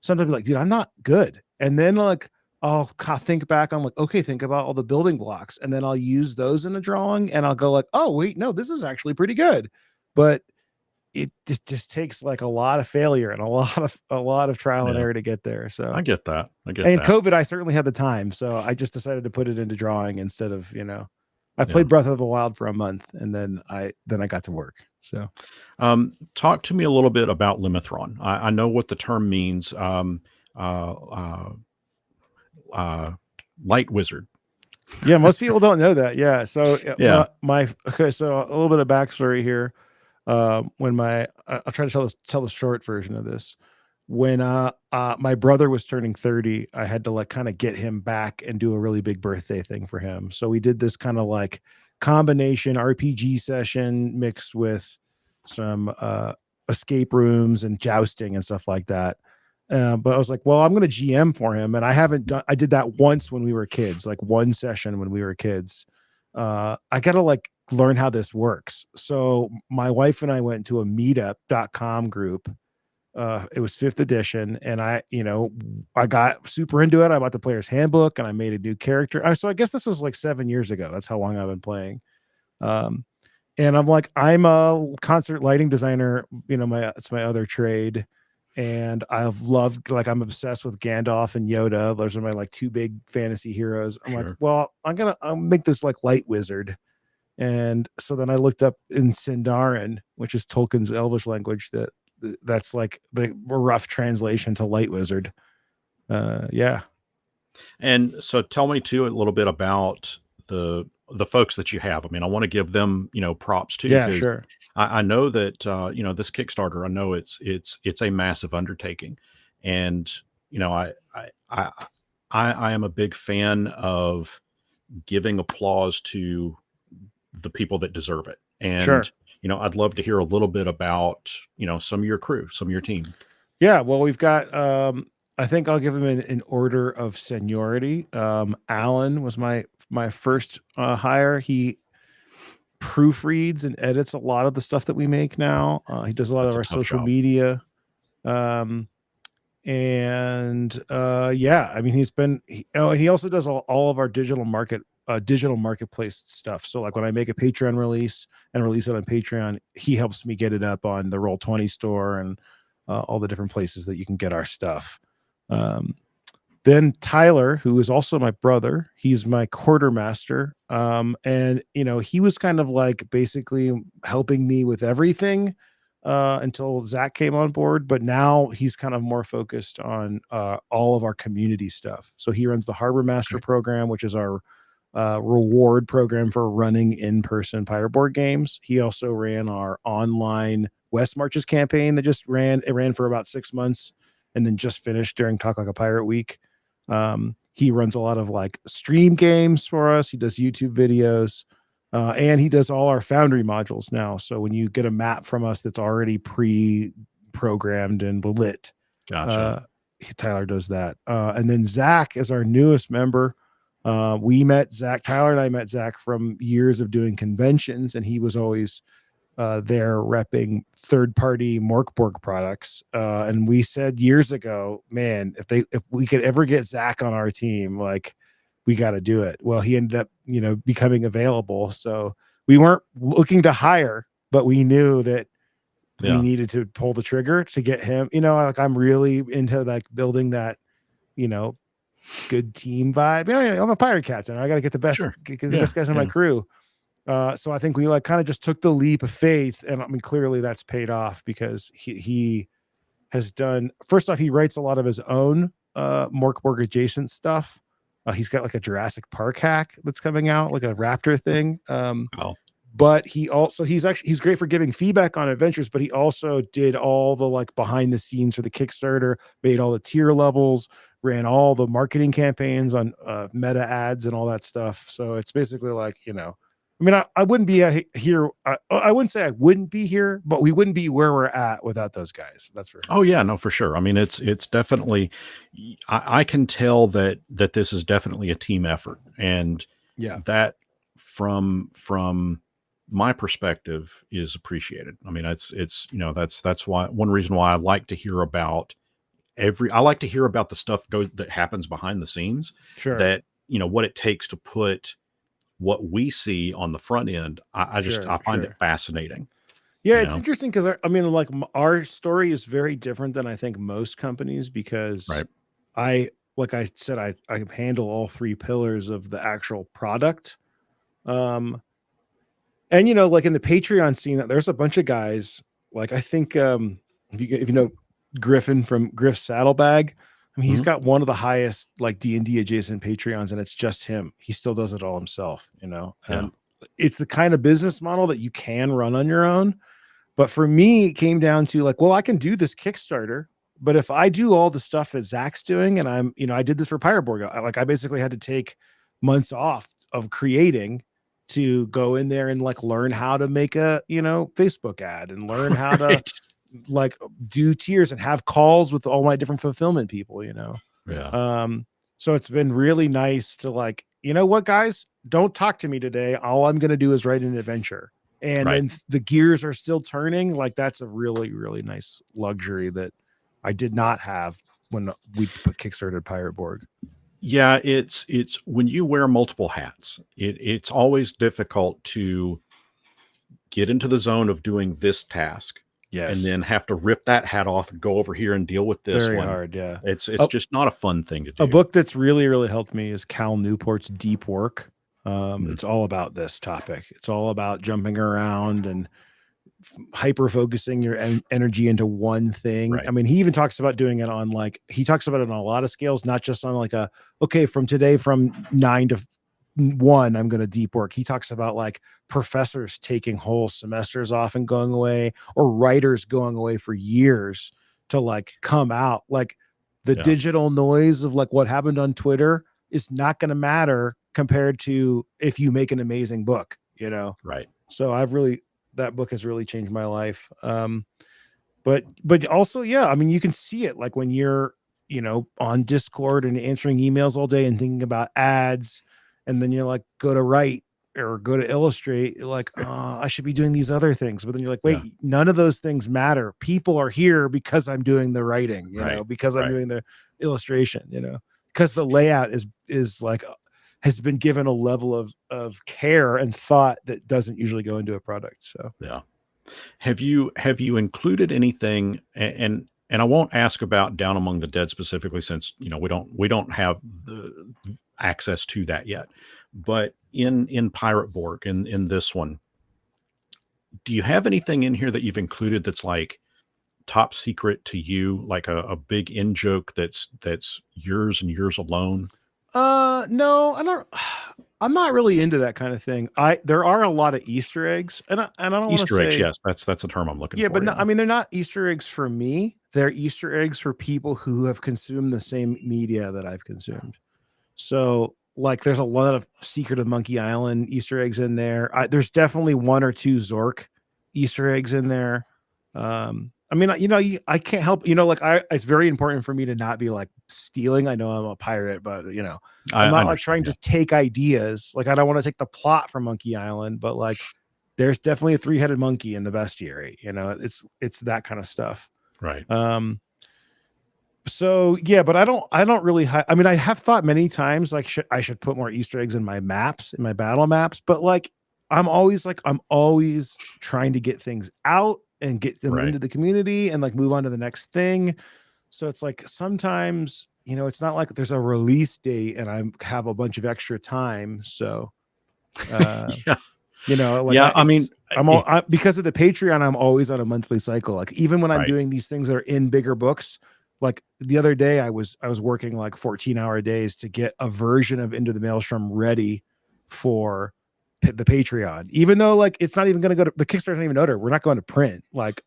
sometimes I'm like, dude, I'm not good. And then like I'll think back on like, okay, think about all the building blocks, and then I'll use those in a drawing, and I'll go like, oh wait, no, this is actually pretty good. But it just takes like a lot of failure and a lot of trial and Yeah. error to get there. So, I get that. I get and that. COVID, I certainly had the time, so I just decided to put it into drawing instead of, I Yeah. played Breath of the Wild for a month, and then I got to work. So Talk to me a little bit about Limithron. I know what the term means. Uh, uh, uh, Light wizard. yeah, most people don't know that. Yeah, so Yeah. okay, so a little bit of backstory here. When I'll try to tell the short version of this. When my brother was turning 30, I had to like kind of get him back and do a really big birthday thing for him. So we did this kind of like combination RPG session mixed with some escape rooms and jousting and stuff like that. But I was like, well, I'm going to GM for him, and I did that once when we were kids, like one session when we were kids. I got to like learn how this works. So my wife and I went to a meetup.com group. It was 5th edition, and I got super into it. I bought the player's handbook, and I made a new character. So I guess this was like 7 years ago. That's how long I've been playing. Um, and I'm a concert lighting designer. It's my other trade. And I'm obsessed with Gandalf and Yoda. Those are my like two big fantasy heroes. I'm like, Sure. well, I'll make this like light wizard. And so then I looked up in Sindarin, which is Tolkien's Elvish language, that that's like the rough translation to Light Wizard. Yeah. And so tell me too a little bit about the folks that you have. I mean, I want to give them, props too, Yeah, because sure. I know that this Kickstarter, I know it's a massive undertaking. And, I I am a big fan of giving applause to the people that deserve it. And, Sure. I'd love to hear a little bit about, some of your crew, some of your team. Yeah, well, we've got I think I'll give them in order of seniority. Alan was my first hire. He proofreads and edits a lot of the stuff that we make now. He does a lot of That's a our tough social job. media. And yeah, I mean he also does all of our digital marketplace stuff. So like when I make a Patreon release and release it on Patreon, he helps me get it up on the Roll20 store and all the different places that you can get our stuff. Um, then Tyler, who is also my brother, he's my quartermaster. And he was kind of like basically helping me with everything until Zach came on board. But now he's kind of more focused on all of our community stuff. So he runs the Harbor Master Okay. program, which is our reward program for running in-person Pirate Borg games. He also ran our online West Marches campaign that just ran. It ran for about 6 months and then just finished during Talk Like a Pirate Week. He runs a lot of like stream games for us. He does YouTube videos, and he does all our Foundry modules now. So when you get a map from us that's already pre-programmed and lit, Gotcha. Tyler does that. And then Zach is our newest member. We met Zach. Tyler and I met Zach from years of doing conventions, and he was always there repping third-party Morkborg products. And we said years ago, man, if we could ever get Zach on our team, like we got to do it. Well, he ended up, becoming available. So we weren't looking to hire, but we knew that we Yeah. needed to pull the trigger to get him. Like I'm really into like building that, good team vibe. I'm a pirate captain. I got to get the best, Sure. get the Yeah. best guys on my Yeah. crew. So I think we like kind of just took the leap of faith, and I mean clearly that's paid off because he has done. First off, he writes a lot of his own Morkborg adjacent stuff. He's got like a Jurassic Park hack that's coming out, like a raptor thing. Wow. But he's great for giving feedback on adventures, but he also did all the like behind the scenes for the Kickstarter, made all the tier levels, ran all the marketing campaigns on meta ads and all that stuff. So it's basically like, I mean, I wouldn't be here. I wouldn't say I wouldn't be here, but we wouldn't be where we're at without those guys. That's for sure. Oh yeah, no, for sure. I mean, it's definitely. I can tell that this is definitely a team effort, and Yeah, that from my perspective is appreciated. I mean, it's that's why one reason why I like to hear about I like to hear about the stuff that happens behind the scenes. sure. That what it takes to put what we see on the front end. I find it Sure. fascinating. Yeah, You it's know, interesting because I mean, like our story is very different than I think most companies because right? like I said, I handle all three pillars of the actual product. Um, and like in the Patreon scene, there's a bunch of guys. Like I think if you know Griffin from Griff's Saddlebag, I mean he's Mhm. got one of the highest like D&D adjacent Patreons, and it's just him. He still does it all himself. Yeah. It's the kind of business model that you can run on your own. But for me, it came down to like, well, I can do this Kickstarter, but if I do all the stuff that Zach's doing, and I did this for Pirate Borg, I basically had to take months off of creating to go in there and like learn how to make a Facebook ad and learn how to Right. like do tiers and have calls with all my different fulfillment people. Yeah. Um, so it's been really nice to like, you know what, guys, don't talk to me today. All I'm going to do is write an adventure. And Right. then the gears are still turning. Like that's a really, really nice luxury that I did not have when we kickstarted Pirate Borg. Yeah, it's when you wear multiple hats, it's always difficult to get into the zone of doing this task and Yes. then have to rip that hat off and go over here and deal with this Very one. hard. Yeah. It's just not a fun thing to A do. book that's really, really helped me is Cal Newport's Deep Work. Mm. It's all about this topic. It's all about jumping around and hyper focusing your energy into one thing. Right. I mean, he even talks about doing it on he talks about it on a lot of scales, not just on like okay, from today from 9 to 1, I'm going to deep work. He talks about like professors taking whole semesters off and going away, or writers going away for years to like come out. Like the digital noise of like what happened on Twitter is not going to matter compared to if you make an amazing book, you know? Right. So that book has really changed my life. But also, yeah, I mean, you can see it like when you're, on Discord and answering emails all day and thinking about ads, and then you're like, go to write or go to illustrate, you're like, oh, I should be doing these other things. But then you're like, wait, none of those things matter. People are here because I'm doing the writing, because I'm doing the illustration, because the layout is like, has been given a level of care and thought that doesn't usually go into a product. So yeah. Have you included anything, and I won't ask about Down Among the Dead specifically, since we don't have the access to that yet, but in Pirate Borg, in this one, do you have anything in here that you've included that's like top secret to you, like a big in joke that's yours and yours alone? No, I don't. I'm not really into that kind of thing. There are a lot of Easter eggs, and I don't want to Easter eggs, say, yes, that's the term I'm looking yeah, for. but no, I mean, they're not Easter eggs for me. They're Easter eggs for people who have consumed the same media that I've consumed. So, like, there's a lot of Secret of Monkey Island Easter eggs in there. There's definitely 1 or 2 Zork Easter eggs in there. I mean, I can't help, like, it's very important for me to not be like stealing. I know I'm a pirate, but I'm not like trying to take ideas. Like, I don't want to take the plot from Monkey Island, but like, there's definitely a 3-headed monkey in the bestiary. It's that kind of stuff. Right. So yeah, but I don't really. I mean, I have thought many times like I should put more Easter eggs in my maps, in my battle maps. But like, I'm always trying to get things out and get them into the community and like move on to the next thing. So it's like sometimes, it's not like there's a release date and I have a bunch of extra time. So, yeah. Like, yeah, I mean, because of the Patreon, I'm always on a monthly cycle. Like, even when I'm doing these things that are in bigger books, like the other day I was working like 14-hour days to get a version of Into the Maelstrom ready for the Patreon, even though like it's not even going to go to the Kickstarter, not even order. We're not going to print. Like,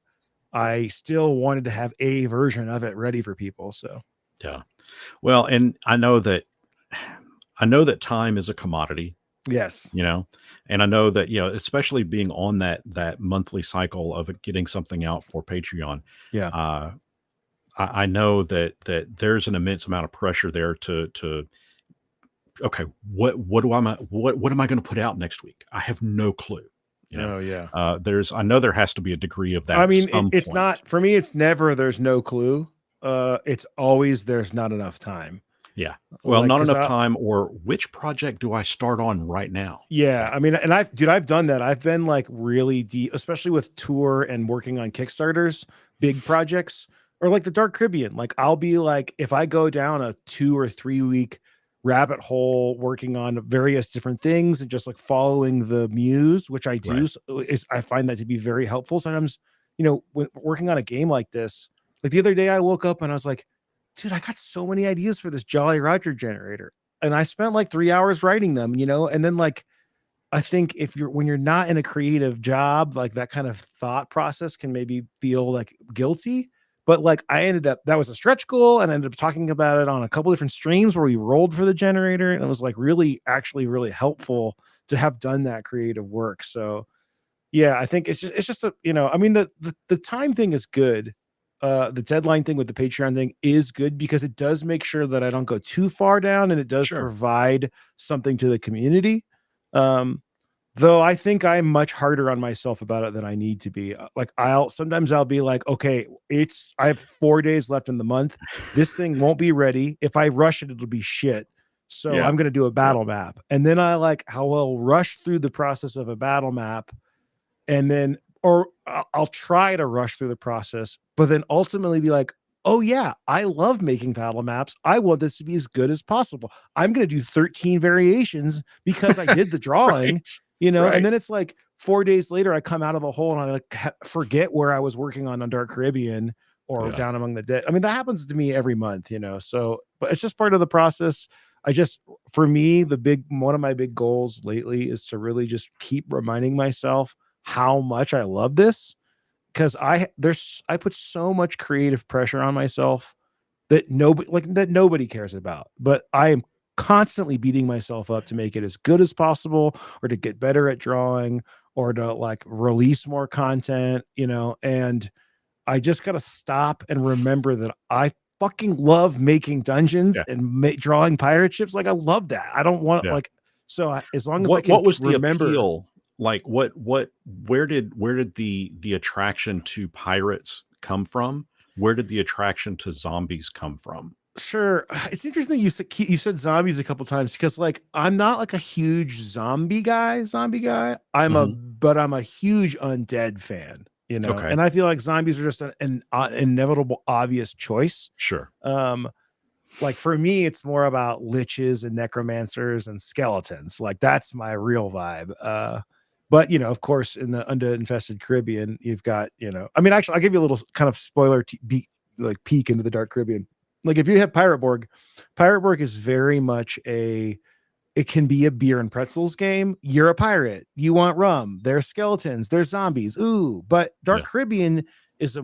I still wanted to have a version of it ready for people. So yeah, well, and I know that time is a commodity. Yes. And I know that, especially being on that monthly cycle of getting something out for Patreon. Yeah. I know that there's an immense amount of pressure there to okay, what am I going to put out next week? I have no clue. Oh yeah. I know there has to be a degree of that. I mean, it's not for me. It's never there's no clue. It's always there's not enough time. Yeah. Well, not enough time, or which project do I start on right now? Yeah. I mean, and I've done that. I've been like really deep, especially with tour and working on Kickstarters, big projects, or like the Dark Caribbean. Like, I'll be like, if I go down a 2 or 3 week rabbit hole working on various different things and just like following the muse, which I do, I find that to be very helpful. Sometimes, when working on a game like this, like the other day I woke up and I was like, dude, I got so many ideas for this Jolly Roger generator. And I spent like 3 hours writing them, and then like, I think when you're not in a creative job, like that kind of thought process can maybe feel like guilty. But like, that was a stretch goal, and I ended up talking about it on a couple different streams where we rolled for the generator. And it was like actually really helpful to have done that creative work. So yeah, I think it's just I mean, the time thing is good. The deadline thing with the Patreon thing is good because it does make sure that I don't go too far down, and it does provide something to the community. Though I think I'm much harder on myself about it than I need to be. Like, sometimes I'll be like, okay, I have 4 days left in the month. This thing won't be ready. If I rush it, it'll be shit. So I'm going to do a battle map. And then I will rush through the process of a battle map, and then, or I'll try to rush through the process, but then ultimately be like, oh yeah, I love making battle maps. I want this to be as good as possible. I'm going to do 13 variations because I did the drawing, and then it's like 4 days later, I come out of the hole and I like forget where I was working on Dark Caribbean or Yeah. Down Among the Dead. I mean, that happens to me every month, you know. So, but it's just part of the process. I just, for me, one of my big goals lately is to really just keep reminding myself how much I love this, because I put so much creative pressure on myself that nobody cares about. But I am constantly beating myself up to make it as good as possible, or to get better at drawing, or to like release more content, you know. And I just got to stop and remember that I fucking love making dungeons Yeah. and drawing pirate ships. Like I love that. I don't want Yeah. like, so as long as I can What was the remember. appeal? Like where did the attraction to pirates come from? Where did the attraction to zombies come from? Sure. It's interesting you said zombies a couple times, because like I'm not like a huge zombie guy. Mhm. I'm a huge undead fan, you know. Okay. And I feel like zombies are just an inevitable obvious choice. Sure. Um like for me it's more about liches and necromancers and skeletons. Like that's my real vibe. But you know, of course, in the undead infested Caribbean, you've got, you know, I mean, actually I'll give you a little kind of spoiler like peek into the Dark Caribbean. Like if you have Pirate Borg is very much it can be a beer and pretzels game. You're a pirate, you want rum, there's skeletons, there's zombies, ooh. But Dark Yeah. Caribbean is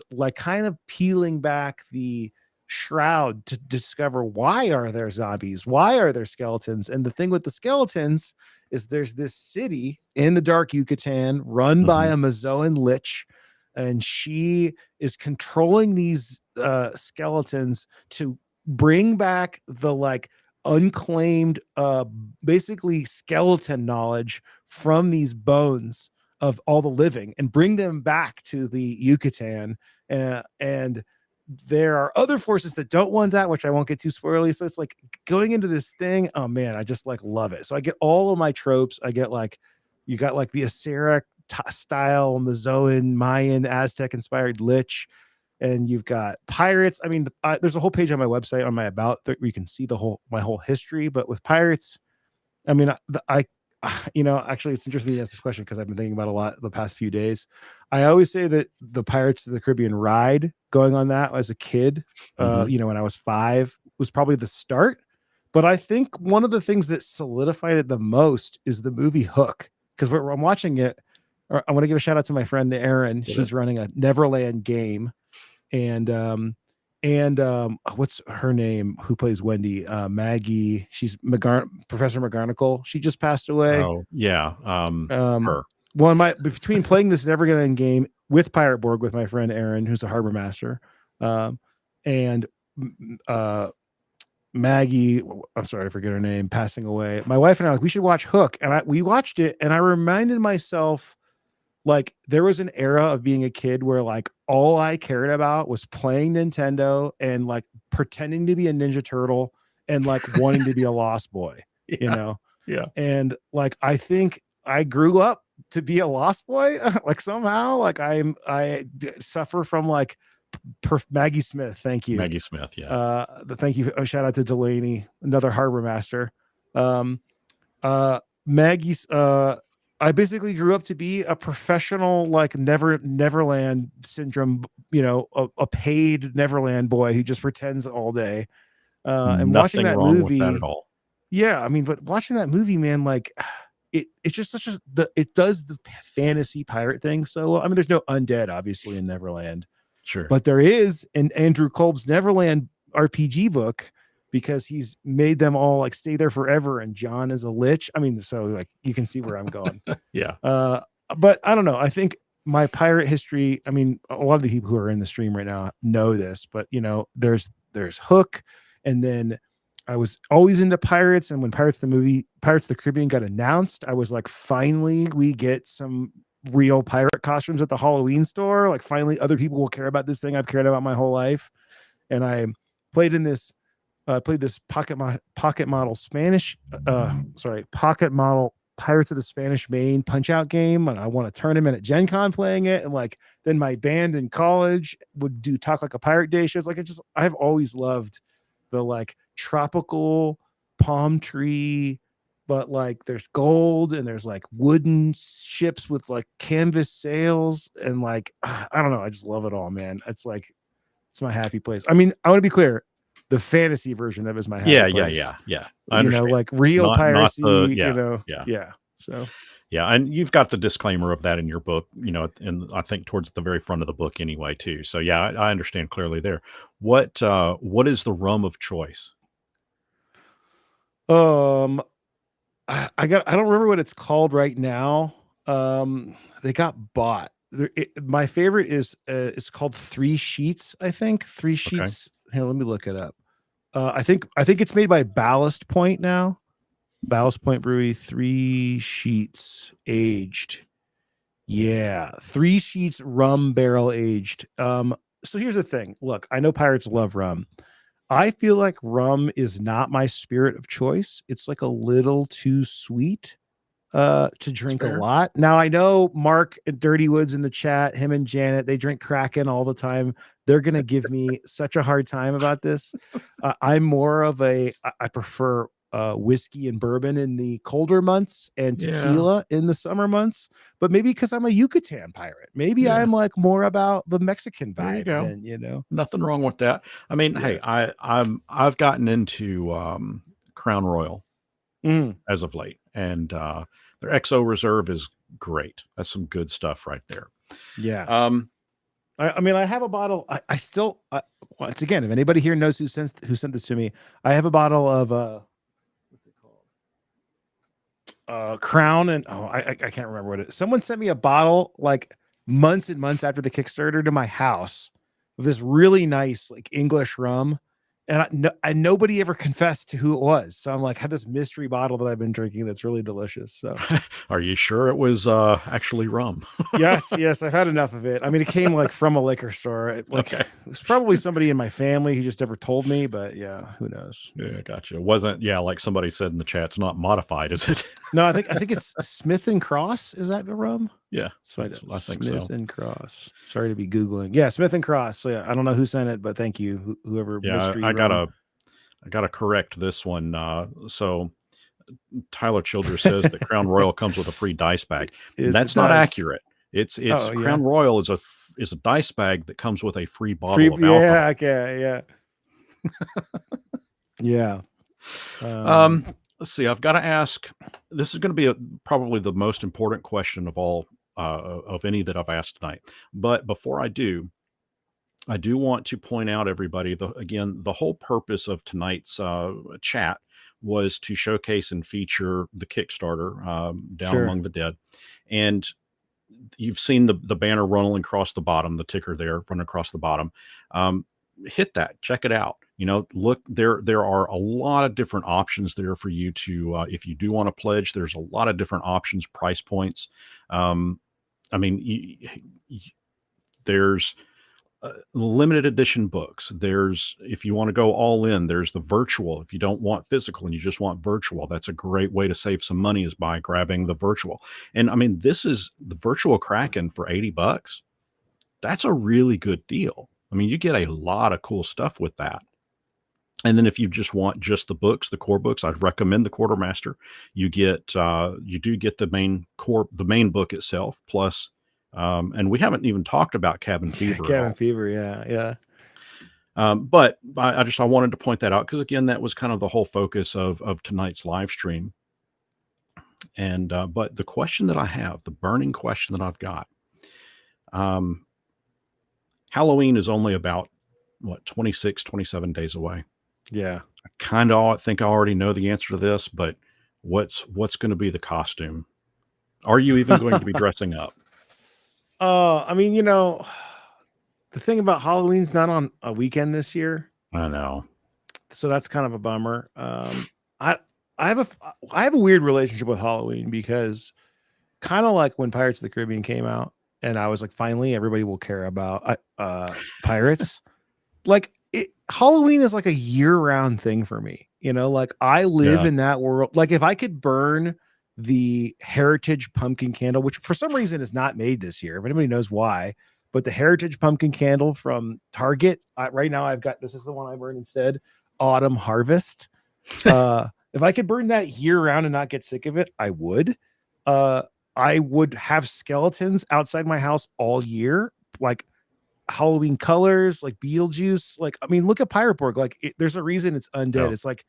like kind of peeling back the shroud to discover, why are there zombies, why are there skeletons. And the thing with the skeletons is there's this city in the dark Yucatan run by Mhm. a Mazoan lich, and she is controlling these skeletons to bring back the like unclaimed basically skeleton knowledge from these bones of all the living, and bring them back to the Yucatan. And there are other forces that don't want that, which I won't get too spoilery. So it's like going into this thing, oh man, I just like love it. So I get all of my tropes. I get like, you got like the Assyric style Mazoan Mayan Aztec inspired lich, and you've got pirates. I mean, there's a whole page on my website on my about where you can see my whole history. But with pirates, I mean, you know, actually, it's interesting you ask this question, because I've been thinking about it a lot the past few days. I always say that the Pirates of the Caribbean ride, going on that as a kid, Mhm. you know, when I was 5, was probably the start. But I think one of the things that solidified it the most is the movie Hook, because I'm watching it. I want to give a shout out to my friend Erin. Get it? She's running a Neverland game, and what's her name, who plays Wendy, Maggie, she's Professor McGonagall, she just passed away. Oh, yeah. um Her. one of my between playing this Neverland game with Pirate Borg with my friend Aaron, who's a harbor master, and uh Maggie, I'm sorry, I forget her name, passing away, my wife and I, like, we should watch Hook. And we watched it, and I reminded myself, like, there was an era of being a kid where like all I cared about was playing Nintendo and like pretending to be a Ninja Turtle and like wanting to be a Lost Boy, you Yeah. know? Yeah. And like I think I grew up to be a Lost Boy. Like somehow, like suffer from like Maggie Smith. Thank you. Maggie Smith, yeah. Thank you. Shout out to Delaney, another harbor master. Um, Maggie's I basically grew up to be a professional, like Neverland syndrome, you know, a paid Neverland boy who just pretends all day. And watching Nothing that wrong with that at movie, all. yeah, I mean, but watching that movie, man, like it's just it does the fantasy pirate thing so well. I mean, there's no undead obviously in Neverland, Sure. but there is in Andrew Kolb's Neverland RPG book, because he's made them all like stay there forever, and John is a lich. I mean, so like you can see where I'm going. Yeah. But I don't know. I think my pirate history, I mean, a lot of the people who are in the stream right now know this, but you know, there's Hook, and then I was always into pirates. And when Pirates of the Caribbean got announced, I was like, finally, we get some real pirate costumes at the Halloween store. Like, finally, other people will care about this thing I've cared about my whole life. And I played in this played this pocket model pocket model Pirates of the Spanish Main Punch Out game, and I won a tournament at Gen Con playing it. And like then my band in college would do Talk Like a Pirate Day shows. Like I've always loved the like tropical palm tree, but like there's gold and there's like wooden ships with like canvas sails and like I don't know. I just love it all, man. It's like it's my happy place. I mean, I want to be clear. The fantasy version of it is my happy place. Yeah. I You know, understand. like real Not piracy, yeah, you know. yeah. Yeah. So Yeah, and you've got the disclaimer of that in your book, and I think towards the very front of the book anyway too. So yeah, I understand clearly there. What is the rum of choice? um I don't remember what it's called right now. They got bought. My favorite is it's called Three Sheets, I think. Three Okay. Sheets. Here, let me look it up. I think it's made by Ballast Point now. Ballast Point Brewery, Three Sheets aged. Yeah, Three Sheets rum barrel aged. So here's the thing. Look, I know pirates love rum. I feel like rum is not my spirit of choice. It's like a little too sweet to That's drink a fair. lot. Now I know Mark at Dirty Woods in the chat, him and Janet, they drink Kraken all the time. They're gonna give me such a hard time about this. I'm more of I prefer whiskey and bourbon in the colder months and Yeah. tequila in the summer months. But maybe because I'm a Yucatan pirate, maybe Yeah. I'm like more about the Mexican There you vibe go. than, you know. Nothing wrong with that. I mean, Yeah. hey, I've gotten into Crown Royal Mm, as of late, and their XO Reserve is great. That's some good stuff right there. yeah. Um, I mean, I have a bottle. I still, once again, if anybody here knows who sent this to me, I have a bottle of what's it called? Crown, and I can't remember what it is. Someone sent me a bottle like months and months after the Kickstarter to my house of this really nice like English rum, and nobody ever confessed to who it was. So I'm like, had this mystery bottle that I've been drinking that's really delicious. So are you sure it was actually rum? yes, I've had enough of it. I mean, it came like from a liquor store. Okay. It was probably somebody in my family who just never told me, but yeah, who knows? Yeah, gotcha. Wasn't like somebody said in the chat, it's not modified, is it? No, I think it's Smith and Cross. Is that the rum? Yeah, That's what it I is. think Smith so. and Cross. Sorry to be Googling. Yeah, Smith and Cross. So yeah, I don't know who sent it, but thank you, whoever Yeah, mystery rum. I gotta correct this one. So Tyler Childers says that Crown Royal comes with a free dice bag. Is it That's not does. accurate. It's Oh yeah. Crown Royal is a dice bag that comes with a free Free bottle of yeah, alcohol. okay, yeah. Yeah. Let's see. I've got to ask. This is going to be probably the most important question of all of any that I've asked tonight. But before I do want to point out everybody. The whole purpose of tonight's chat was to showcase and feature the Kickstarter, Down Sure. Among the Dead, and you've seen the banner running across the bottom, the ticker there running across the bottom. Hit that, check it out. Look, there are a lot of different options there for you to, if you do want to pledge, there's a lot of different options, price points. I mean, there's limited edition books. There's, if you want to go all in, there's the virtual. If you don't want physical and you just want virtual, that's a great way to save some money, is by grabbing the virtual. And I mean, this is the virtual Kraken for $80. That's a really good deal. I mean, you get a lot of cool stuff with that. And then if you just want just the books, the core books, I'd recommend the Quartermaster. You do get the main book itself, plus, and we haven't even talked about Cabin Fever at Cabin all. Fever, yeah. But I wanted to point that out because, again, that was kind of the whole focus of tonight's live stream. And but the question that I have, the burning question that I've got, Halloween is only about 26, 27 days away. Yeah. I kind of think I already know the answer to this, but what's going to be the costume? Are you even going to be dressing up? I mean, the thing about Halloween's not on a weekend this year, I know. so that's kind of a bummer. I have a weird relationship with Halloween because kind of like when Pirates of the Caribbean came out, and I was like, finally, everybody will care about pirates. Like Halloween is like a year-round thing for me. Like I live Yeah. in that world. Like if I could burn the Heritage pumpkin candle, which for some reason is not made this year, if anybody knows why, but the Heritage pumpkin candle from Target, right now this is the one I burn instead, Autumn Harvest. If I could burn that year round and not get sick of it, I would. I would have skeletons outside my house all year, like Halloween colors, like Beetlejuice. Like, I mean, look at Pirate Borg. Like, there's a reason it's undead. Yeah. It's like,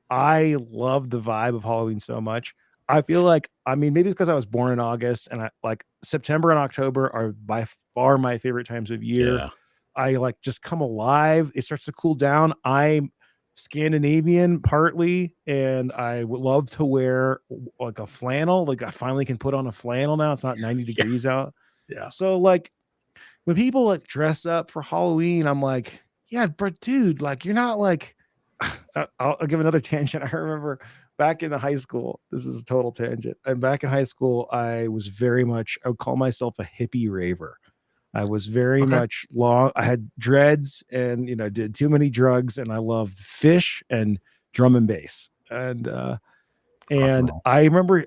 I love the vibe of Halloween so much. I feel like, I mean, maybe it's because I was born in August, and I like September and October are by far my favorite times of year. Yeah. I like just come alive. It starts to cool down. I'm Scandinavian partly, and I would love to wear like a flannel. Like, I finally can put on a flannel now. It's not 90 Yeah. degrees out. Yeah. So like when people like dress up for Halloween, I'm like, yeah, but dude, like you're not like I'll give another tangent. I remember back in the high school, this is a total tangent. And back in high school, I was very much, I would call myself a hippie raver. I was very Okay. much long. I had dreads and, you know, did too many drugs, and I loved fish and drum and bass. Rock and And roll. I remember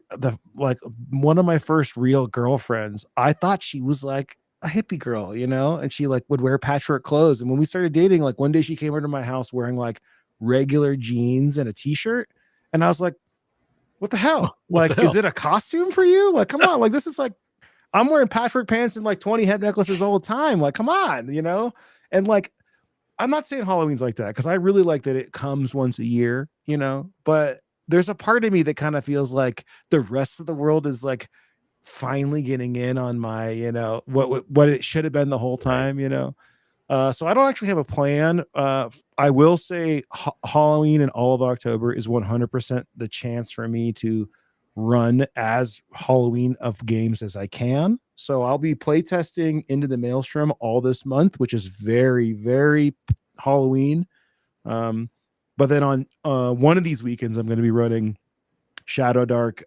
like one of my first real girlfriends, I thought she was like a hippie girl, you know, and she like would wear patchwork clothes. And when we started dating, like one day she came over to my house wearing like regular jeans and a t-shirt. And I was like, what the hell? What the Like, is hell? it a costume for you? Like, come on. Like, this is like, I'm wearing patchwork pants and like 20 head necklaces all the time. Like, come on, you know? And like, I'm not saying Halloween's like that because I really like that it comes once a year, you know, but there's a part of me that kind of feels like the rest of the world is like finally getting in on my, you know, what it should have been the whole Right. time, you know. So I don't actually have a plan. I will say Halloween and all of October is 100% the chance for me to run as Halloween of games as I can. So I'll be playtesting Into the Maelstrom all this month, which is very, very Halloween. But then on one of these weekends, I'm going to be running Shadow Dark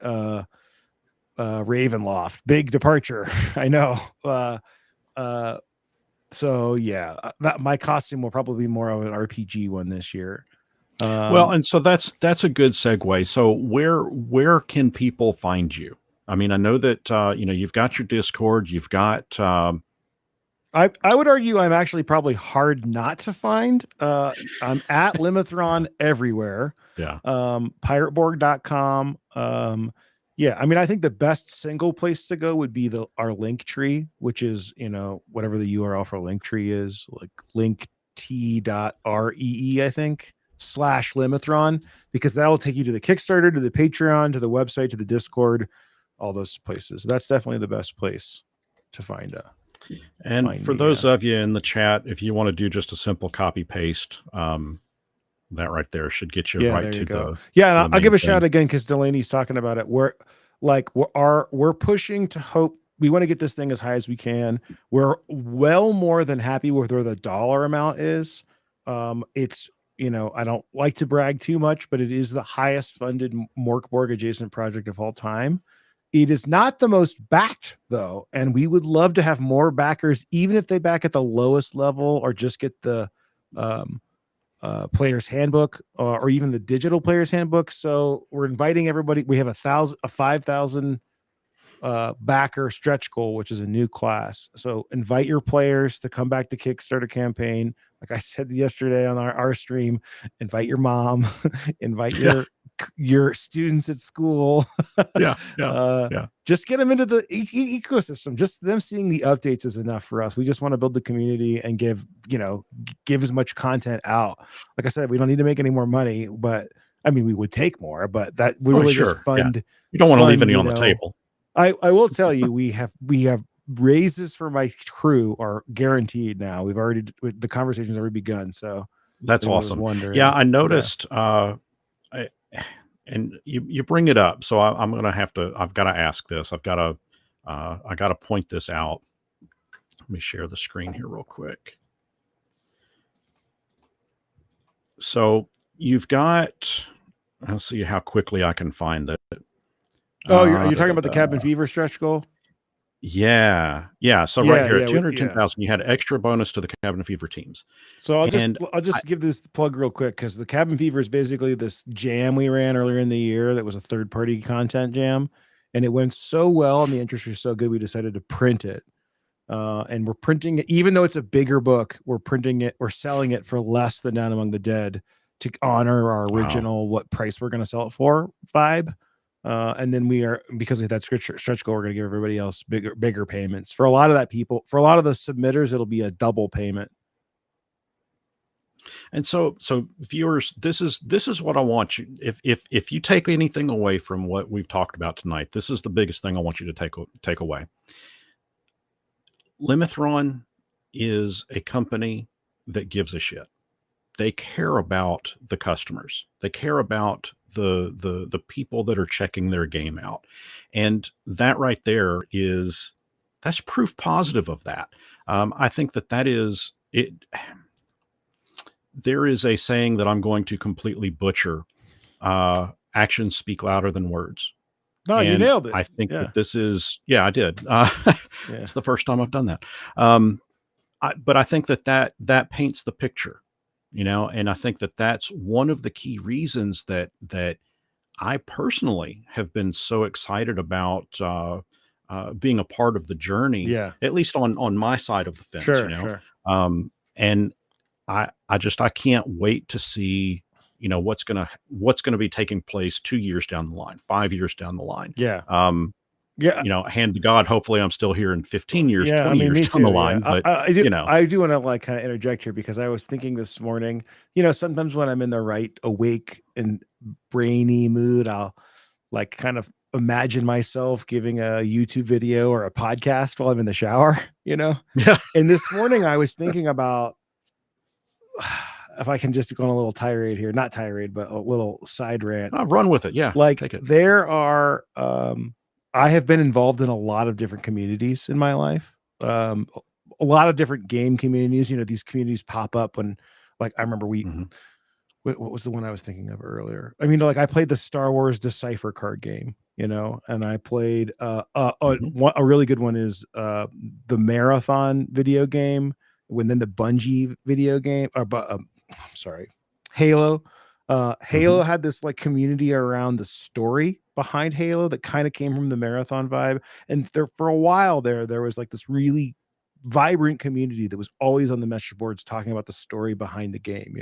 Ravenloft. Big departure. I know. Uh, so yeah, that my costume will probably be more of an RPG one this year. Well, and so that's a good segue. So where can people find you? I mean, I know that you know, you've got your Discord, you've got I would argue I'm actually probably hard not to find. I'm at Limithron everywhere. yeah. Pirateborg.com. Yeah, I mean, I think the best single place to go would be our link tree, which is, you know, whatever the URL for link tree is, like linkt.ree, I think, /Limithron, because that'll take you to the Kickstarter, to the Patreon, to the website, to the Discord, all those places. That's definitely the best place to find And find for me. those of you in the chat, if you want to do just a simple copy paste, that right there should get you Yeah, right there to you go. the Yeah, and to I'll, the I'll give main a shout thing. again because Delaney's talking about it. We're pushing to hope we want to get this thing as high as we can. We're well more than happy with where the dollar amount is. It's, you know, I don't like to brag too much, but it is the highest funded Morkborg adjacent project of all time. It is not the most backed though, and we would love to have more backers, even if they back at the lowest level or just get the um, player's handbook or even the digital player's handbook. So we're inviting everybody. We have a 5,000 backer stretch goal, which is a new class. So invite your players to come back to Kickstarter campaign. Like I said yesterday on our stream, invite your mom, invite Yeah, your students at school. yeah, yeah, uh, yeah. just get them into the ecosystem. Just them seeing the updates is enough for us. We just want to build the community and give as much content out. Like I said, we don't need to make any more money, but I mean, we would take more, but that we Oh, really just sure. Yeah. fund, You don't want to leave any you on the know, table. I will tell you, we have raises for my crew are guaranteed now. The conversation's already begun. So That's anyone was awesome. Yeah, wondering, I yeah, noticed I, and you bring it up, so I'm gonna have to. I've got to ask this. I got to point this out. Let me share the screen here real quick. So you've got. I'll see how quickly I can find it. oh, you're Da, talking da, about the da. Cabin Fever stretch goal. Yeah, yeah. So right Yeah, here at yeah, two hundred ten yeah. thousand, you had extra bonus to the Cabin Fever teams, So and I'll I, just give this plug real quick because the Cabin Fever is basically this jam we ran earlier in the year that was a third party content jam, and it went so well and the interest was so good we decided to print it. And we're printing it, even though it's a bigger book. We're selling it for less than Down Among the Dead. to honor our Wow. original what price we're going to sell it for vibe. And then we are, because of that stretch goal, we're going to give everybody else bigger payments. For a lot of for a lot of the submitters, it'll be a double payment. And so viewers, this is what I want you. If you take anything away from what we've talked about tonight, this is the biggest thing I want you to take away. Limithron is a company that gives a shit. They care about the customers. They care about the people that are checking their game out. And that right there that's proof positive of that. I think that is it. There is a saying that I'm going to completely butcher. Actions speak louder than words. No, you And nailed it. I think Yeah. that this is, I did. It's the first time I've done that. But I think that paints the picture, and I think that that's one of the key reasons that I personally have been so excited about being a part of the journey, Yeah. at least on my side of the fence, Sure. And I can't wait to see, what's gonna be taking place 2 years down the line, 5 years down the line. Yeah. Hand to God, hopefully I'm still here in 15 years, 20 years me down the too. line. Yeah. But I do want to like kind of interject here, because I was thinking this morning, sometimes when I'm in the right awake and brainy mood, I'll like kind of imagine myself giving a YouTube video or a podcast while I'm in the shower, Yeah. And this morning I was thinking about, if I can just go on a little tirade here, not tirade, but a little side rant. I've run with it. Yeah. Like Take it. there are, I have been involved in a lot of different communities in my life. A lot of different game communities. These communities pop up when, like, I remember what was the one I was thinking of earlier? I mean, like I played the Star Wars Decipher card game, and I played a really good one is the Marathon video game, then the Bungie video game, I'm sorry, Halo. Halo had this like community around the story behind Halo that kind of came from the Marathon vibe. And there for a while there was like this really vibrant community that was always on the message boards talking about the story behind the game,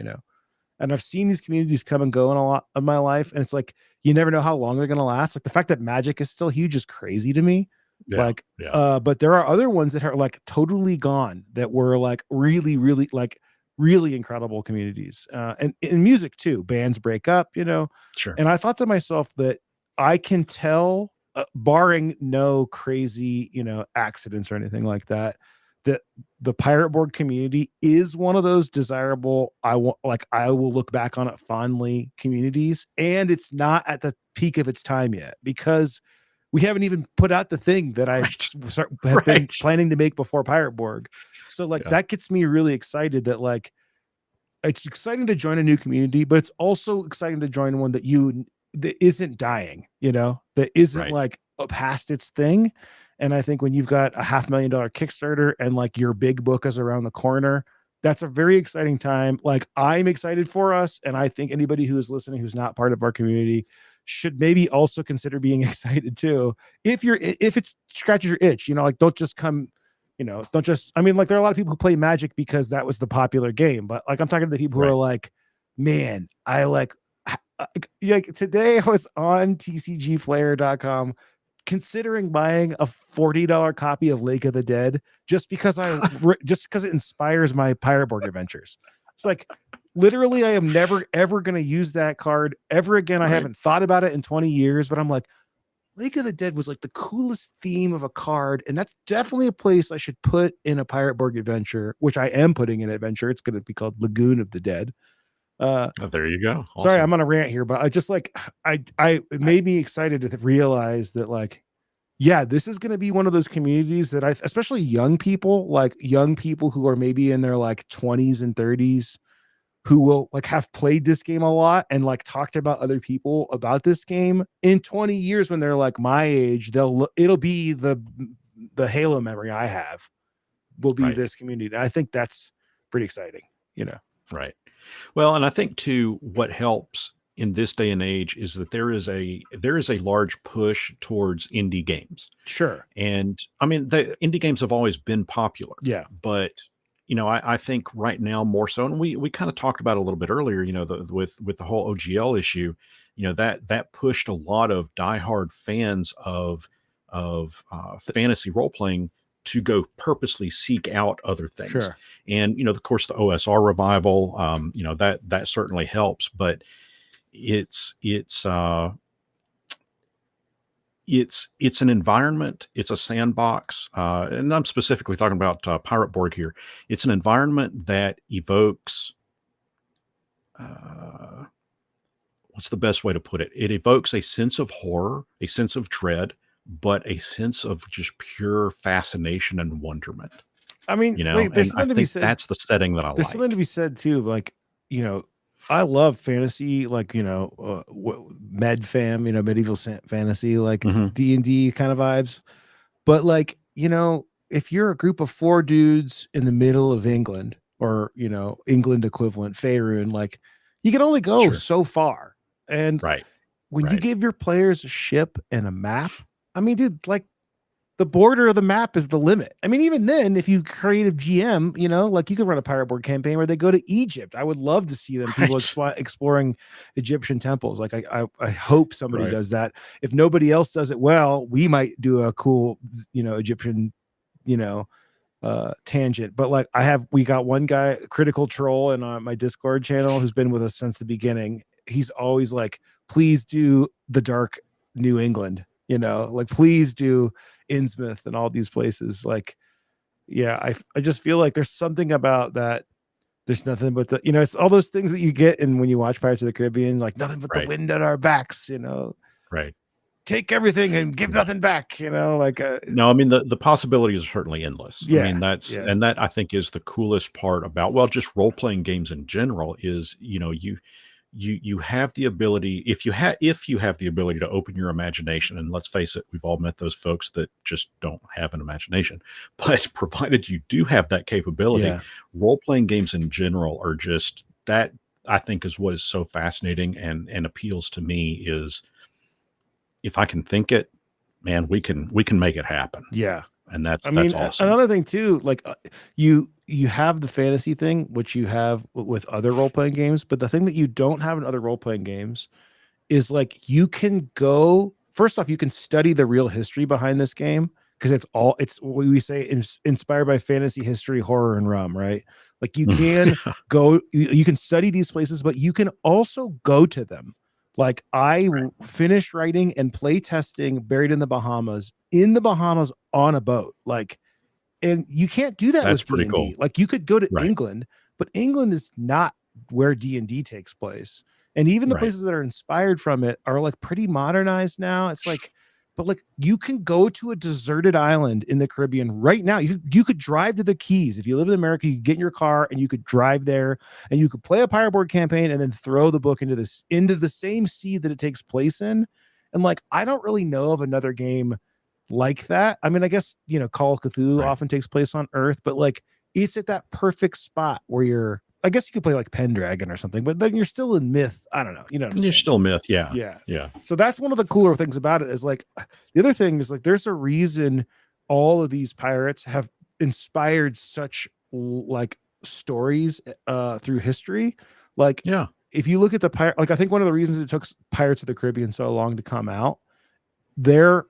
And I've seen these communities come and go in a lot of my life. And it's like, you never know how long they're going to last. Like the fact that Magic is still huge is crazy to me. But there are other ones that are like totally gone that were like really, really like really incredible communities. And in music too, bands break up, Sure. And I thought to myself that I can tell, barring no crazy, accidents or anything like that, that the Pirate Borg community is one of those desirable, I will look back on it fondly communities. And it's not at the peak of its time yet, because we haven't even put out the thing that I have been planning to make before Pirate Borg. So that gets me really excited that like, it's exciting to join a new community, but it's also exciting to join one that isn't dying, that isn't like past its thing. And I think when you've got a $500,000 Kickstarter and like your big book is around the corner, that's a very exciting time. Like I'm excited for us. And I think anybody who is listening, who's not part of our community, should maybe also consider being excited too. If it scratches your itch, like don't just come, I mean, like there are a lot of people who play Magic because that was the popular game, but like I'm talking to the people who are like, man, I like today I was on tcgplayer.com considering buying a $40 copy of Lake of the Dead just because it inspires my Pirate Borg adventures. It's like literally I am never ever going to use that card ever again. I haven't thought about it in 20 years, but I'm like, Lake of the Dead was like the coolest theme of a card, and that's definitely a place I should put in a Pirate Borg adventure, which I am putting in an adventure. It's going to be called Lagoon of the Dead. There you go. Awesome. Sorry, I'm on a rant here, but I just like it made me excited to realize that like, yeah, this is going to be one of those communities that especially young people who are maybe in their like 20s and 30s, who will like have played this game a lot and like talked about other people about this game in 20 years when they're like my age, it'll be the Halo memory I have will be this community. And I think that's pretty exciting, Right. Well, and I think too, what helps in this day and age is that there is a large push towards indie games. Sure. And I mean, the indie games have always been popular. Yeah. But I think right now more so, and we kind of talked about it a little bit earlier, with the whole OGL issue, that pushed a lot of diehard fans of fantasy role playing to go purposely seek out other things. Sure. And of course, the OSR revival, that certainly helps, but it's it's an environment, it's a sandbox, and I'm specifically talking about Pirate Borg here. It's an environment that evokes, uh, what's the best way to put it? It evokes a sense of horror, a sense of dread, but a sense of just pure fascination and wonderment. I mean, there's And I something to be think said. that's the setting that I There's something to like. be said too. Like, I love fantasy, like, med fam, medieval fantasy, like Hmm. D&D kind of vibes. But like, if you're a group of four dudes in the middle of England, or, England equivalent, Faerun, like, you can only go Sure. so far. And Right. when you Right. give your players a ship and a map, I mean, dude, like, the border of the map is the limit. I mean, even then, if you creative GM, like, you could run a Pirate Board campaign where they go to Egypt. I would love to see them, people Right. exploring Egyptian temples. Like, I hope somebody Right. does that. If nobody else does it well, we might do a cool, Egyptian, you know, tangent. But like, we got one guy, Critical Troll, in my Discord channel, who's been with us since the beginning. He's always like, please do the dark New England, like, please do Innsmouth and all these places. Like, yeah, I just feel like there's something about that. There's nothing but it's all those things that you get in when you watch Pirates of the Caribbean, like, nothing but the Right. wind at our backs, Right. take everything and give Yeah. nothing back, like, No, I mean, the possibilities are certainly endless. I yeah, mean, yeah, and that I think is the coolest part about, well, just role playing games in general is, you have the ability, if you have the ability to open your imagination, and let's face it, we've all met those folks that just don't have an imagination. But provided you do have that capability, yeah, role playing games in general are just that, I think, is what is so fascinating and appeals to me is, if I can think it, man, we can make it happen. yeah. And I that's mean, awesome. another thing too, like, you have the fantasy thing, which you have with other role playing games, but the thing that you don't have in other role playing games is, like, you can go, first off, you can study the real history behind this game, because it's what we say, inspired by fantasy, history, horror, and rum, right? Like, you can go, you can study these places, but you can also go to them. Like, finished writing and play testing Buried in the Bahamas on a boat. Like, and you can't do that That's with pretty cool. D&D. Like, you could go to Right, England, but England is not where D&D takes place. And even the right. places that are inspired from it are, like, pretty modernized now. It's like, but like, you can go to a deserted island in the Caribbean right now. You could drive to the Keys. If you live in America, you could get in your car and you could drive there, and you could play a Pirate Board campaign and then throw the book into the same sea that it takes place in. And like, I don't really know of another game like that. I mean, I guess, Call of Cthulhu Right. often takes place on Earth, but like, it's at that perfect spot where I guess you could play like Pendragon or something, but then you're still in myth. I don't know. You know what I'm You're saying? still myth, yeah. Yeah. Yeah. So that's one of the cooler things about it, is like, the other thing is, like, there's a reason all of these pirates have inspired such like stories through history. Like, Yeah. if you look at the pirate, like, I think one of the reasons it took Pirates of the Caribbean so long to come out, there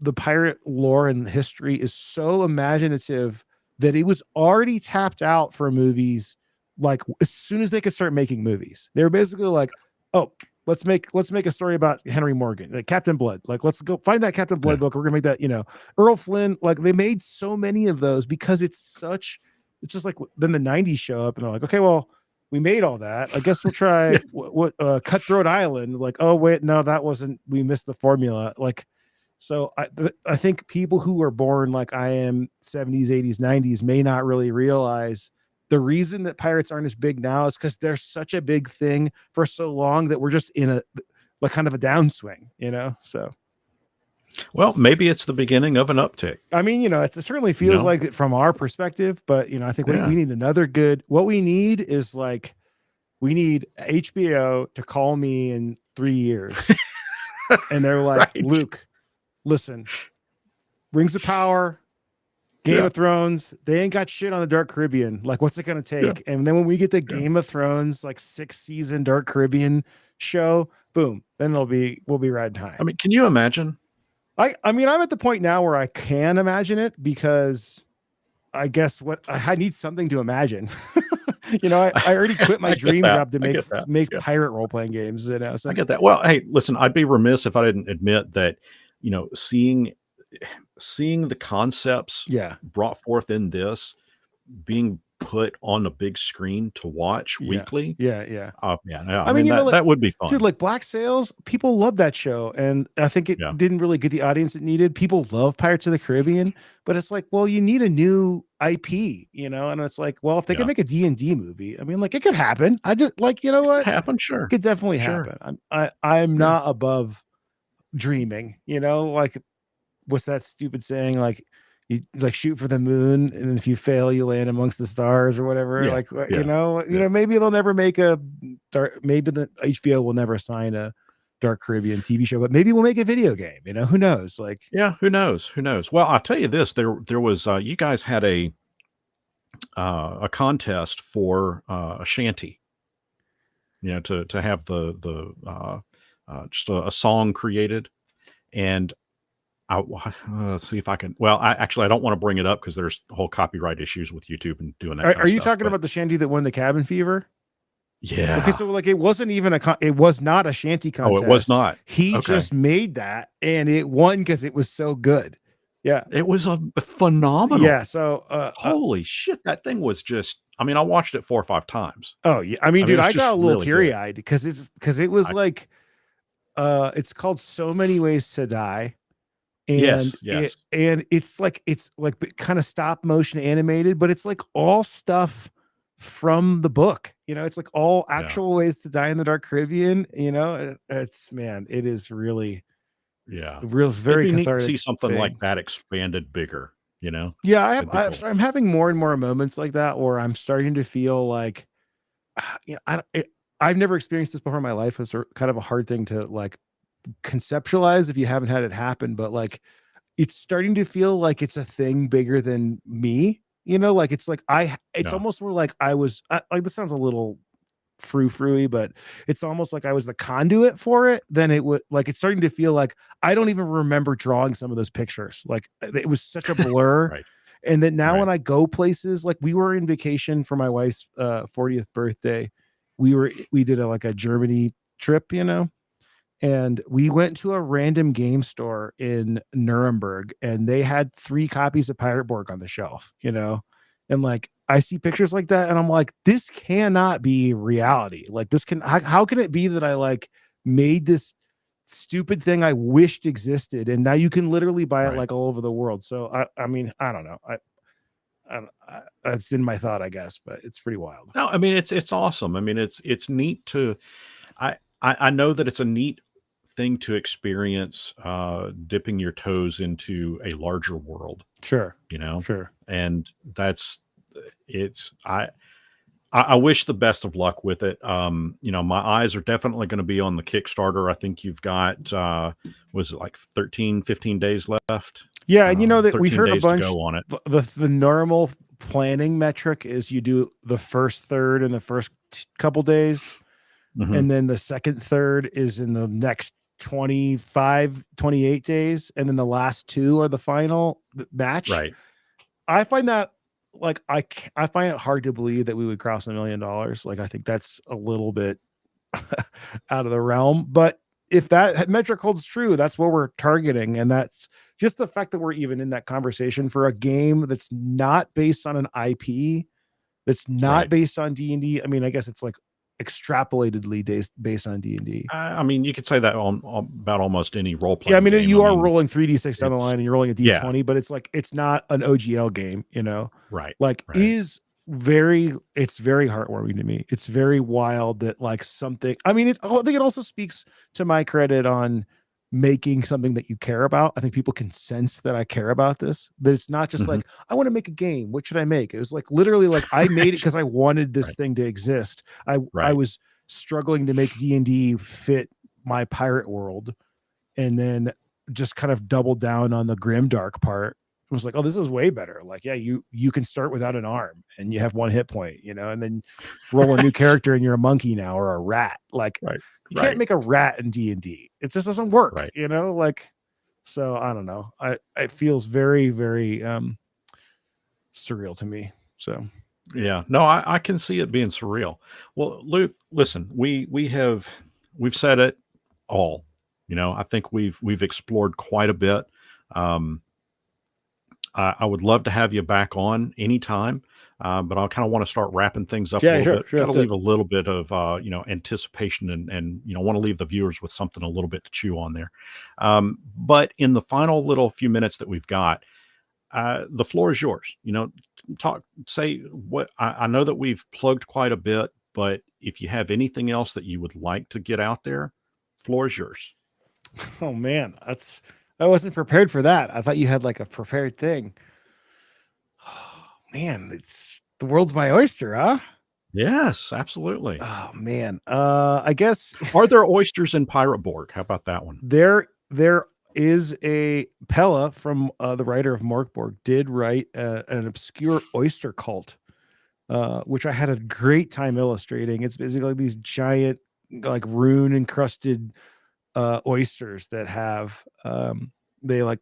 the pirate lore and history is so imaginative that it was already tapped out for movies. Like, as soon as they could start making movies, they were basically like, oh, let's make a story about Henry Morgan, like Captain Blood. Like, let's go find that Captain Blood Yeah. book. We're gonna make that, Earl Flynn. Like, they made so many of those because it's just like, then the 90s show up and they're like, okay, well, we made all that. I guess we'll try Yeah. what Cutthroat Island. Like, oh wait, no, that wasn't. We missed the formula. Like, so I think people who are born like I am, 70s, 80s, 90s, may not really realize the reason that pirates aren't as big now is because they're such a big thing for so long that we're just in a, like, kind of a downswing, So, Well, maybe it's the beginning of an uptick, I mean, it certainly you feels know? like it from our perspective, but I think we Yeah. need another good. What we need is, like, we need HBO to call me in 3 years, and they're like, Right. Luke, listen, Rings of Power, Game Yeah. of Thrones, they ain't got shit on the Dark Caribbean. Like, what's it gonna Yeah. take? And then when we get the Yeah. Game of Thrones, like 6-season Dark Caribbean show, boom, then we'll be riding high. I mean, can you imagine? I mean, I'm at the point now where I can imagine it because I guess what I need something to imagine. I already quit my I get dream that. job to I get that. make Yeah. pirate role playing games. I get that. Well, hey, listen, I'd be remiss if I didn't admit that, seeing the concepts yeah, brought forth in this being put on a big screen to watch yeah, weekly. yeah. Yeah. I I mean, mean, like, that would be dude, fun. like Black Sails, people love that show, and I think it Yeah. didn't really get the audience it needed. People love Pirates of the Caribbean, but it's like, well, you need a new IP, and it's like, well, if they Yeah. can make a D&D movie, I mean, like, it could happen. I just like, you know It what, could happen. it Sure. could definitely Sure. happen. I'm Yeah. not above dreaming, like, what's that stupid saying? Like, you like shoot for the moon, and if you fail, you land amongst the stars or whatever. Yeah. Like, Yeah. maybe they'll never make maybe the HBO will never sign a Dark Caribbean TV show, but maybe we'll make a video game. Who knows? Like, Yeah. Who knows? Who knows? Well, I'll tell you this, there was, you guys had a contest for, a shanty, to have just a song created. And let's see if I can. Well, I don't want to bring it up because there's whole copyright issues with YouTube and doing that kind are of you stuff. talking about the shanty that won the cabin fever? Yeah. Okay, so like it wasn't even it was not a shanty contest. Oh, it was not. He Okay. just made that, and it won because it was so good. Yeah, It was a phenomenal. yeah. So, holy shit, that thing was just. I mean, I watched it 4 or 5 times. oh yeah, I mean, dude, it's I got just a little really teary good. eyed because it was like, it's called So Many Ways to Die, and Yes. it's like kind of stop motion animated, but it's like all stuff from the book. It's like all Yeah. actual ways to die in the Dark Caribbean. It is really Yeah. very It'd be neat to cathartic see something thing. like that expanded bigger. Yeah, It'd be cool. I'm having more and more moments like that where I'm starting to feel like, I've never experienced this before in my life. It's kind of a hard thing to like conceptualize if you haven't had it happen, but like it's starting to feel like it's a thing bigger than me. Like it's like it's Yeah. almost more like like this sounds a little frou-frou-y, but it's almost like I was the conduit for it. Then it would like it's starting to feel like I don't even remember drawing some of those pictures. Like it was such a blur. Right. And then now Right. when I go places, like we were in vacation for my wife's 40th birthday. We did a Germany trip, and we went to a random game store in Nuremberg, and they had 3 copies of Pirate Borg on the shelf, and like I see pictures like that, and I'm like, this cannot be reality. Like how can it be that I like made this stupid thing I wished existed, and now you can literally buy it Right. like all over the world. So I mean, I don't know. That's in my thought, I guess, but it's pretty wild. No, I mean it's awesome. I mean it's neat to. I know that it's a neat thing to experience, dipping your toes into a larger world. Sure. Sure. And I wish the best of luck with it. My eyes are definitely going to be on the Kickstarter. I think you've got, was it like 13, 15 days left? Yeah. And that we've 13 heard a days to bunch go on it. The normal planning metric is you do the first third in the first couple days. Mhm. And then the second third is in the next 25, 28 days. And then the last 2 are the final match. Right. I find that like, I find it hard to believe that we would cross $1 million. Like, I think that's a little bit out of the realm, but if that metric holds true, that's what we're targeting. And that's just the fact that we're even in that conversation for a game that's not based on an IP, that's not Right. based on D&D. I mean, I guess it's like extrapolatedly based on D&D. I mean, you could say that on about almost any role playing. Yeah, I mean, game. you are rolling 3d6 down the it's- line and you're rolling a d20, but it's like it's not an OGL game, Right. Like Right. it's very heartwarming to me. It's very wild that like something. I mean, I think it also speaks to my credit on making something that you care about. I think people can sense that I care about this. That it's not just Mhm. like I want to make a game. What should I make? It was like literally like I made it because I wanted this Right. thing to exist. I Right. was struggling to make D&D fit my pirate world, and then just kind of doubled down on the grimdark part was like, oh, this is way better. Like, yeah, you can start without an arm and you have 1 hit point, you know, and then roll a new character and you're a monkey now or a rat. Like, Right. you can't make a rat in D&D. It just doesn't work, Right. you know, like, so I don't know. It feels very, very surreal to me. So Yeah. No, I can see it being surreal. Well, Luke, listen, we've said it all. You know, I think we've explored quite a bit. Um, I would love to have you back on anytime, but I kind of want to start wrapping things up a yeah, little bit. sure. Got to That's it. leave a little bit of anticipation and want to leave the viewers with something a little bit to chew on there. But in the final little few minutes that we've got, the floor is yours. You know, say what I know that we've plugged quite a bit, but if you have anything else that you would like to get out there, floor is yours. Oh man, I wasn't prepared for that. I thought you had like a prepared thing. Oh man, it's the world's my oyster, huh? Yes, absolutely. Oh man. I guess Are there oysters in Pirate Borg? How about that one? there is a Pella from the writer of Morkborg did write an obscure oyster cult, which I had a great time illustrating. It's basically like these giant, like rune encrusted oysters that have they like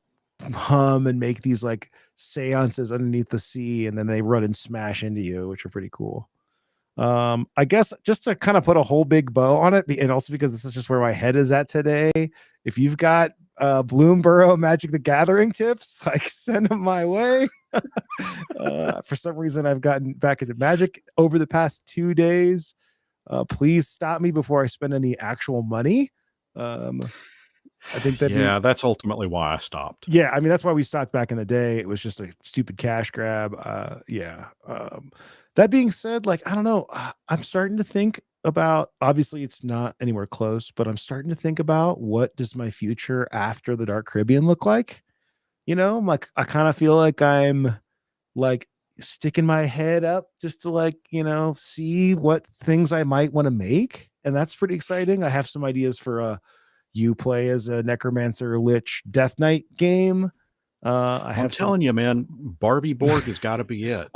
hum and make these like seances underneath the sea, and then they run and smash into you, which are pretty cool. I guess just to kind of put a whole big bow on it, and also because this is just where my head is at today. If you've got Bloomborough Magic the Gathering tips, like send them my way. For some reason, I've gotten back into Magic over the past 2 days. Please stop me before I spend any actual money. I think that Yeah, that's ultimately why I stopped. yeah, I mean that's why we stopped back in the day. It was just a stupid cash grab. Yeah. That being said, like I don't know, I'm starting to think about. Obviously, it's not anywhere close, but I'm starting to think about what does my future after the Dark Caribbean look like. You know, I'm like I kind of feel like I'm like sticking my head up just to like see what things I might want to make, and that's pretty exciting. I have some ideas for you play as a necromancer lich death knight game. I I'm have some. telling you, man, Barbie Borg has got to be it.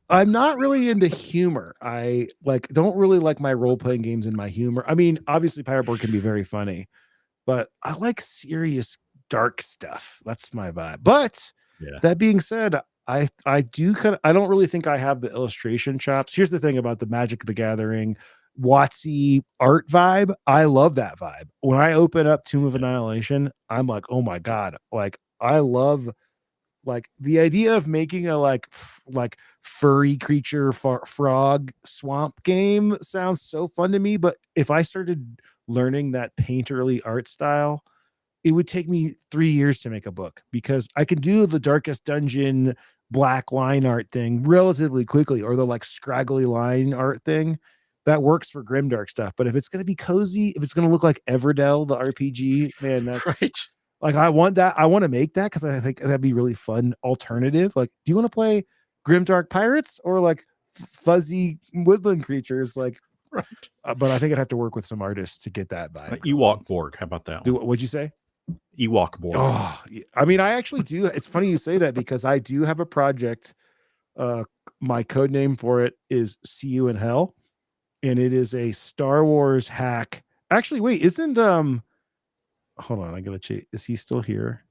I'm not really into humor. I like don't really like my role playing games in my humor. I mean, obviously Pirate Borg can be very funny, but I like serious dark stuff. That's my vibe. But Yeah. that being said, I do I don't really think I have the illustration chops. Here's the thing about the Magic the Gathering Watsy art vibe. I love that vibe. When I open up Tomb of Annihilation, I'm like, oh my God. Like I love like the idea of making a like furry creature frog swamp game sounds so fun to me. But if I started learning that painterly art style, it would take me 3 years to make a book because I can do the Darkest Dungeon black line art thing relatively quickly, or the like scraggly line art thing that works for grimdark stuff. But if it's going to be cozy, if it's going to look like Everdell the RPG, man, that's Right. like I want that. I want to make that because I think that'd be really fun alternative. Like, do you want to play grimdark pirates or like fuzzy woodland creatures? Like, Right. but I think I'd have to work with some artists to get that vibe going. Ewok Borg. How about that Do one? what'd you say? Ewok Borg. Oh, I mean, I actually do. It's funny you say that because I do have a project. Uh, my code name for it is "See You in Hell," and it is a Star Wars hack. Actually, wait, isn't Hold on, I gotta check. Is he still here?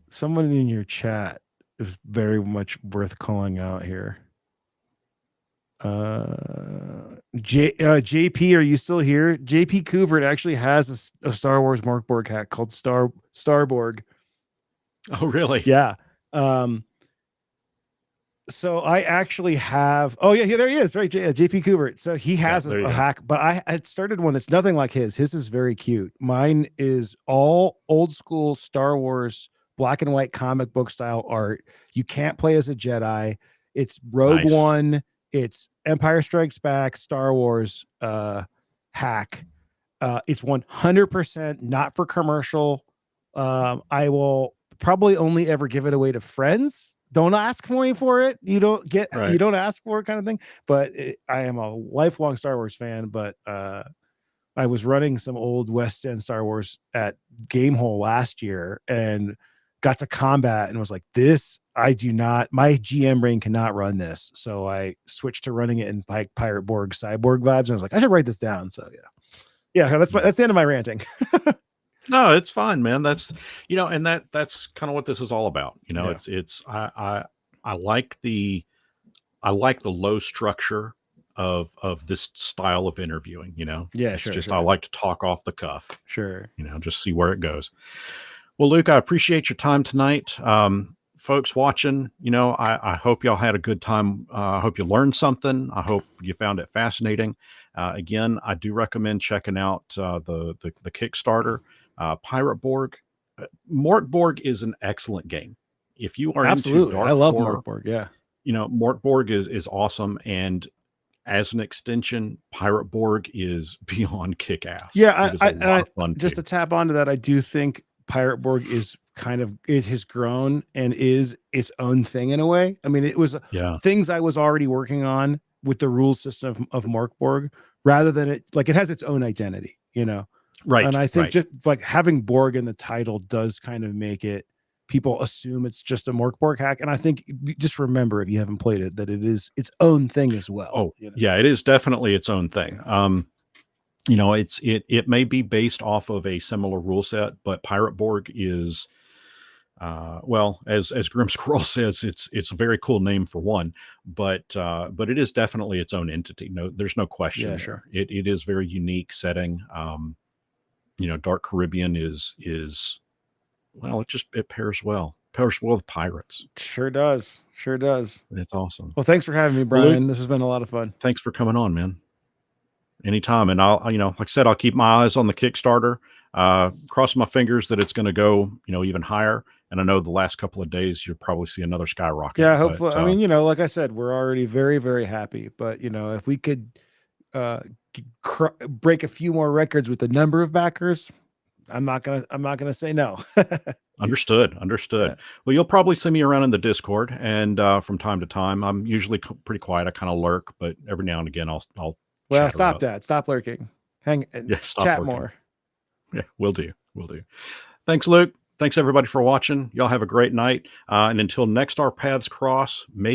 Someone in your chat is very much worth calling out here. JP, are you still here? JP Couvert actually has a Star Wars Morkborg hack called Starborg. Oh, really? Yeah. So I actually have. Oh yeah, there he is. Right, JP Couvert. So he has There you a go. hack, but I had started one that's nothing like his. His is very cute. Mine is all old school Star Wars black and white comic book style art. You can't play as a Jedi. It's Rogue Nice. One. It's Empire Strikes Back. Star Wars hack. It's 100% not for commercial. I will probably only ever give it away to friends. Don't ask for me for it. You Right. don't ask for it kind of thing. But I am a lifelong Star Wars fan. But I was running some old West End Star Wars at Gamehole last year, and got to combat and was like, this, I do not, my GM brain cannot run this. So I switched to running it in like Pirate Borg cyborg vibes. And I was like, I should write this down. So yeah, that's the end of my ranting. No, it's fine, man. That's, and that's kind of what this is all about. I like the low structure of this style of interviewing. Yeah, it's sure, just sure. I like to talk off the cuff. Sure. Just see where it goes. Well, Luke, I appreciate your time tonight. Folks watching, I hope y'all had a good time. I hope you learned something. I hope you found it fascinating. Again, I do recommend checking out the Kickstarter, Pirate Borg. Mort Borg is an excellent game. If you are into dark I love horror, Mort Borg. Yeah. Mort Borg is awesome. And as an extension, Pirate Borg is beyond kick-ass. Yeah, it is a lot of fun just too. to tap onto that, I do think Pirate Borg is it has grown and is its own thing in a way. I mean, it was things I was already working on with the rule system of Mort Borg, rather than it has its own identity, Right. And I think just like having Borg in the title does kind of make it, people assume it's just a Mort Borg hack. And I think just remember, if you haven't played it, that it is its own thing as well. Oh, yeah, it is definitely its own thing. It may be based off of a similar rule set, but Pirate Borg is, as Grim Squirrel says, it's a very cool name for one, but it is definitely its own entity. No, there's no question. Yeah, sure. It is very unique setting. Dark Caribbean is well, it pairs well with pirates. Sure does. It's awesome. Well, thanks for having me, Brian. Luke, this has been a lot of fun. Thanks for coming on, man. Anytime. And I'll, like I said, I'll keep my eyes on the Kickstarter, cross my fingers that it's going to go, even higher. And I know the last couple of days, you'll probably see another skyrocket. Yeah, hopefully. But, I mean, like I said, we're already very, very happy, but if we could, break a few more records with the number of backers, I'm not gonna say no. Understood. Yeah. Well, you'll probably see me around in the Discord, and from time to time, I'm usually pretty quiet. I kind of lurk, but every now and again, I'll. Well, stop that. Stop lurking. Chat lurking more. Yeah, we'll do. Thanks, Luke. Thanks everybody for watching. Y'all have a great night. And until next our paths cross, may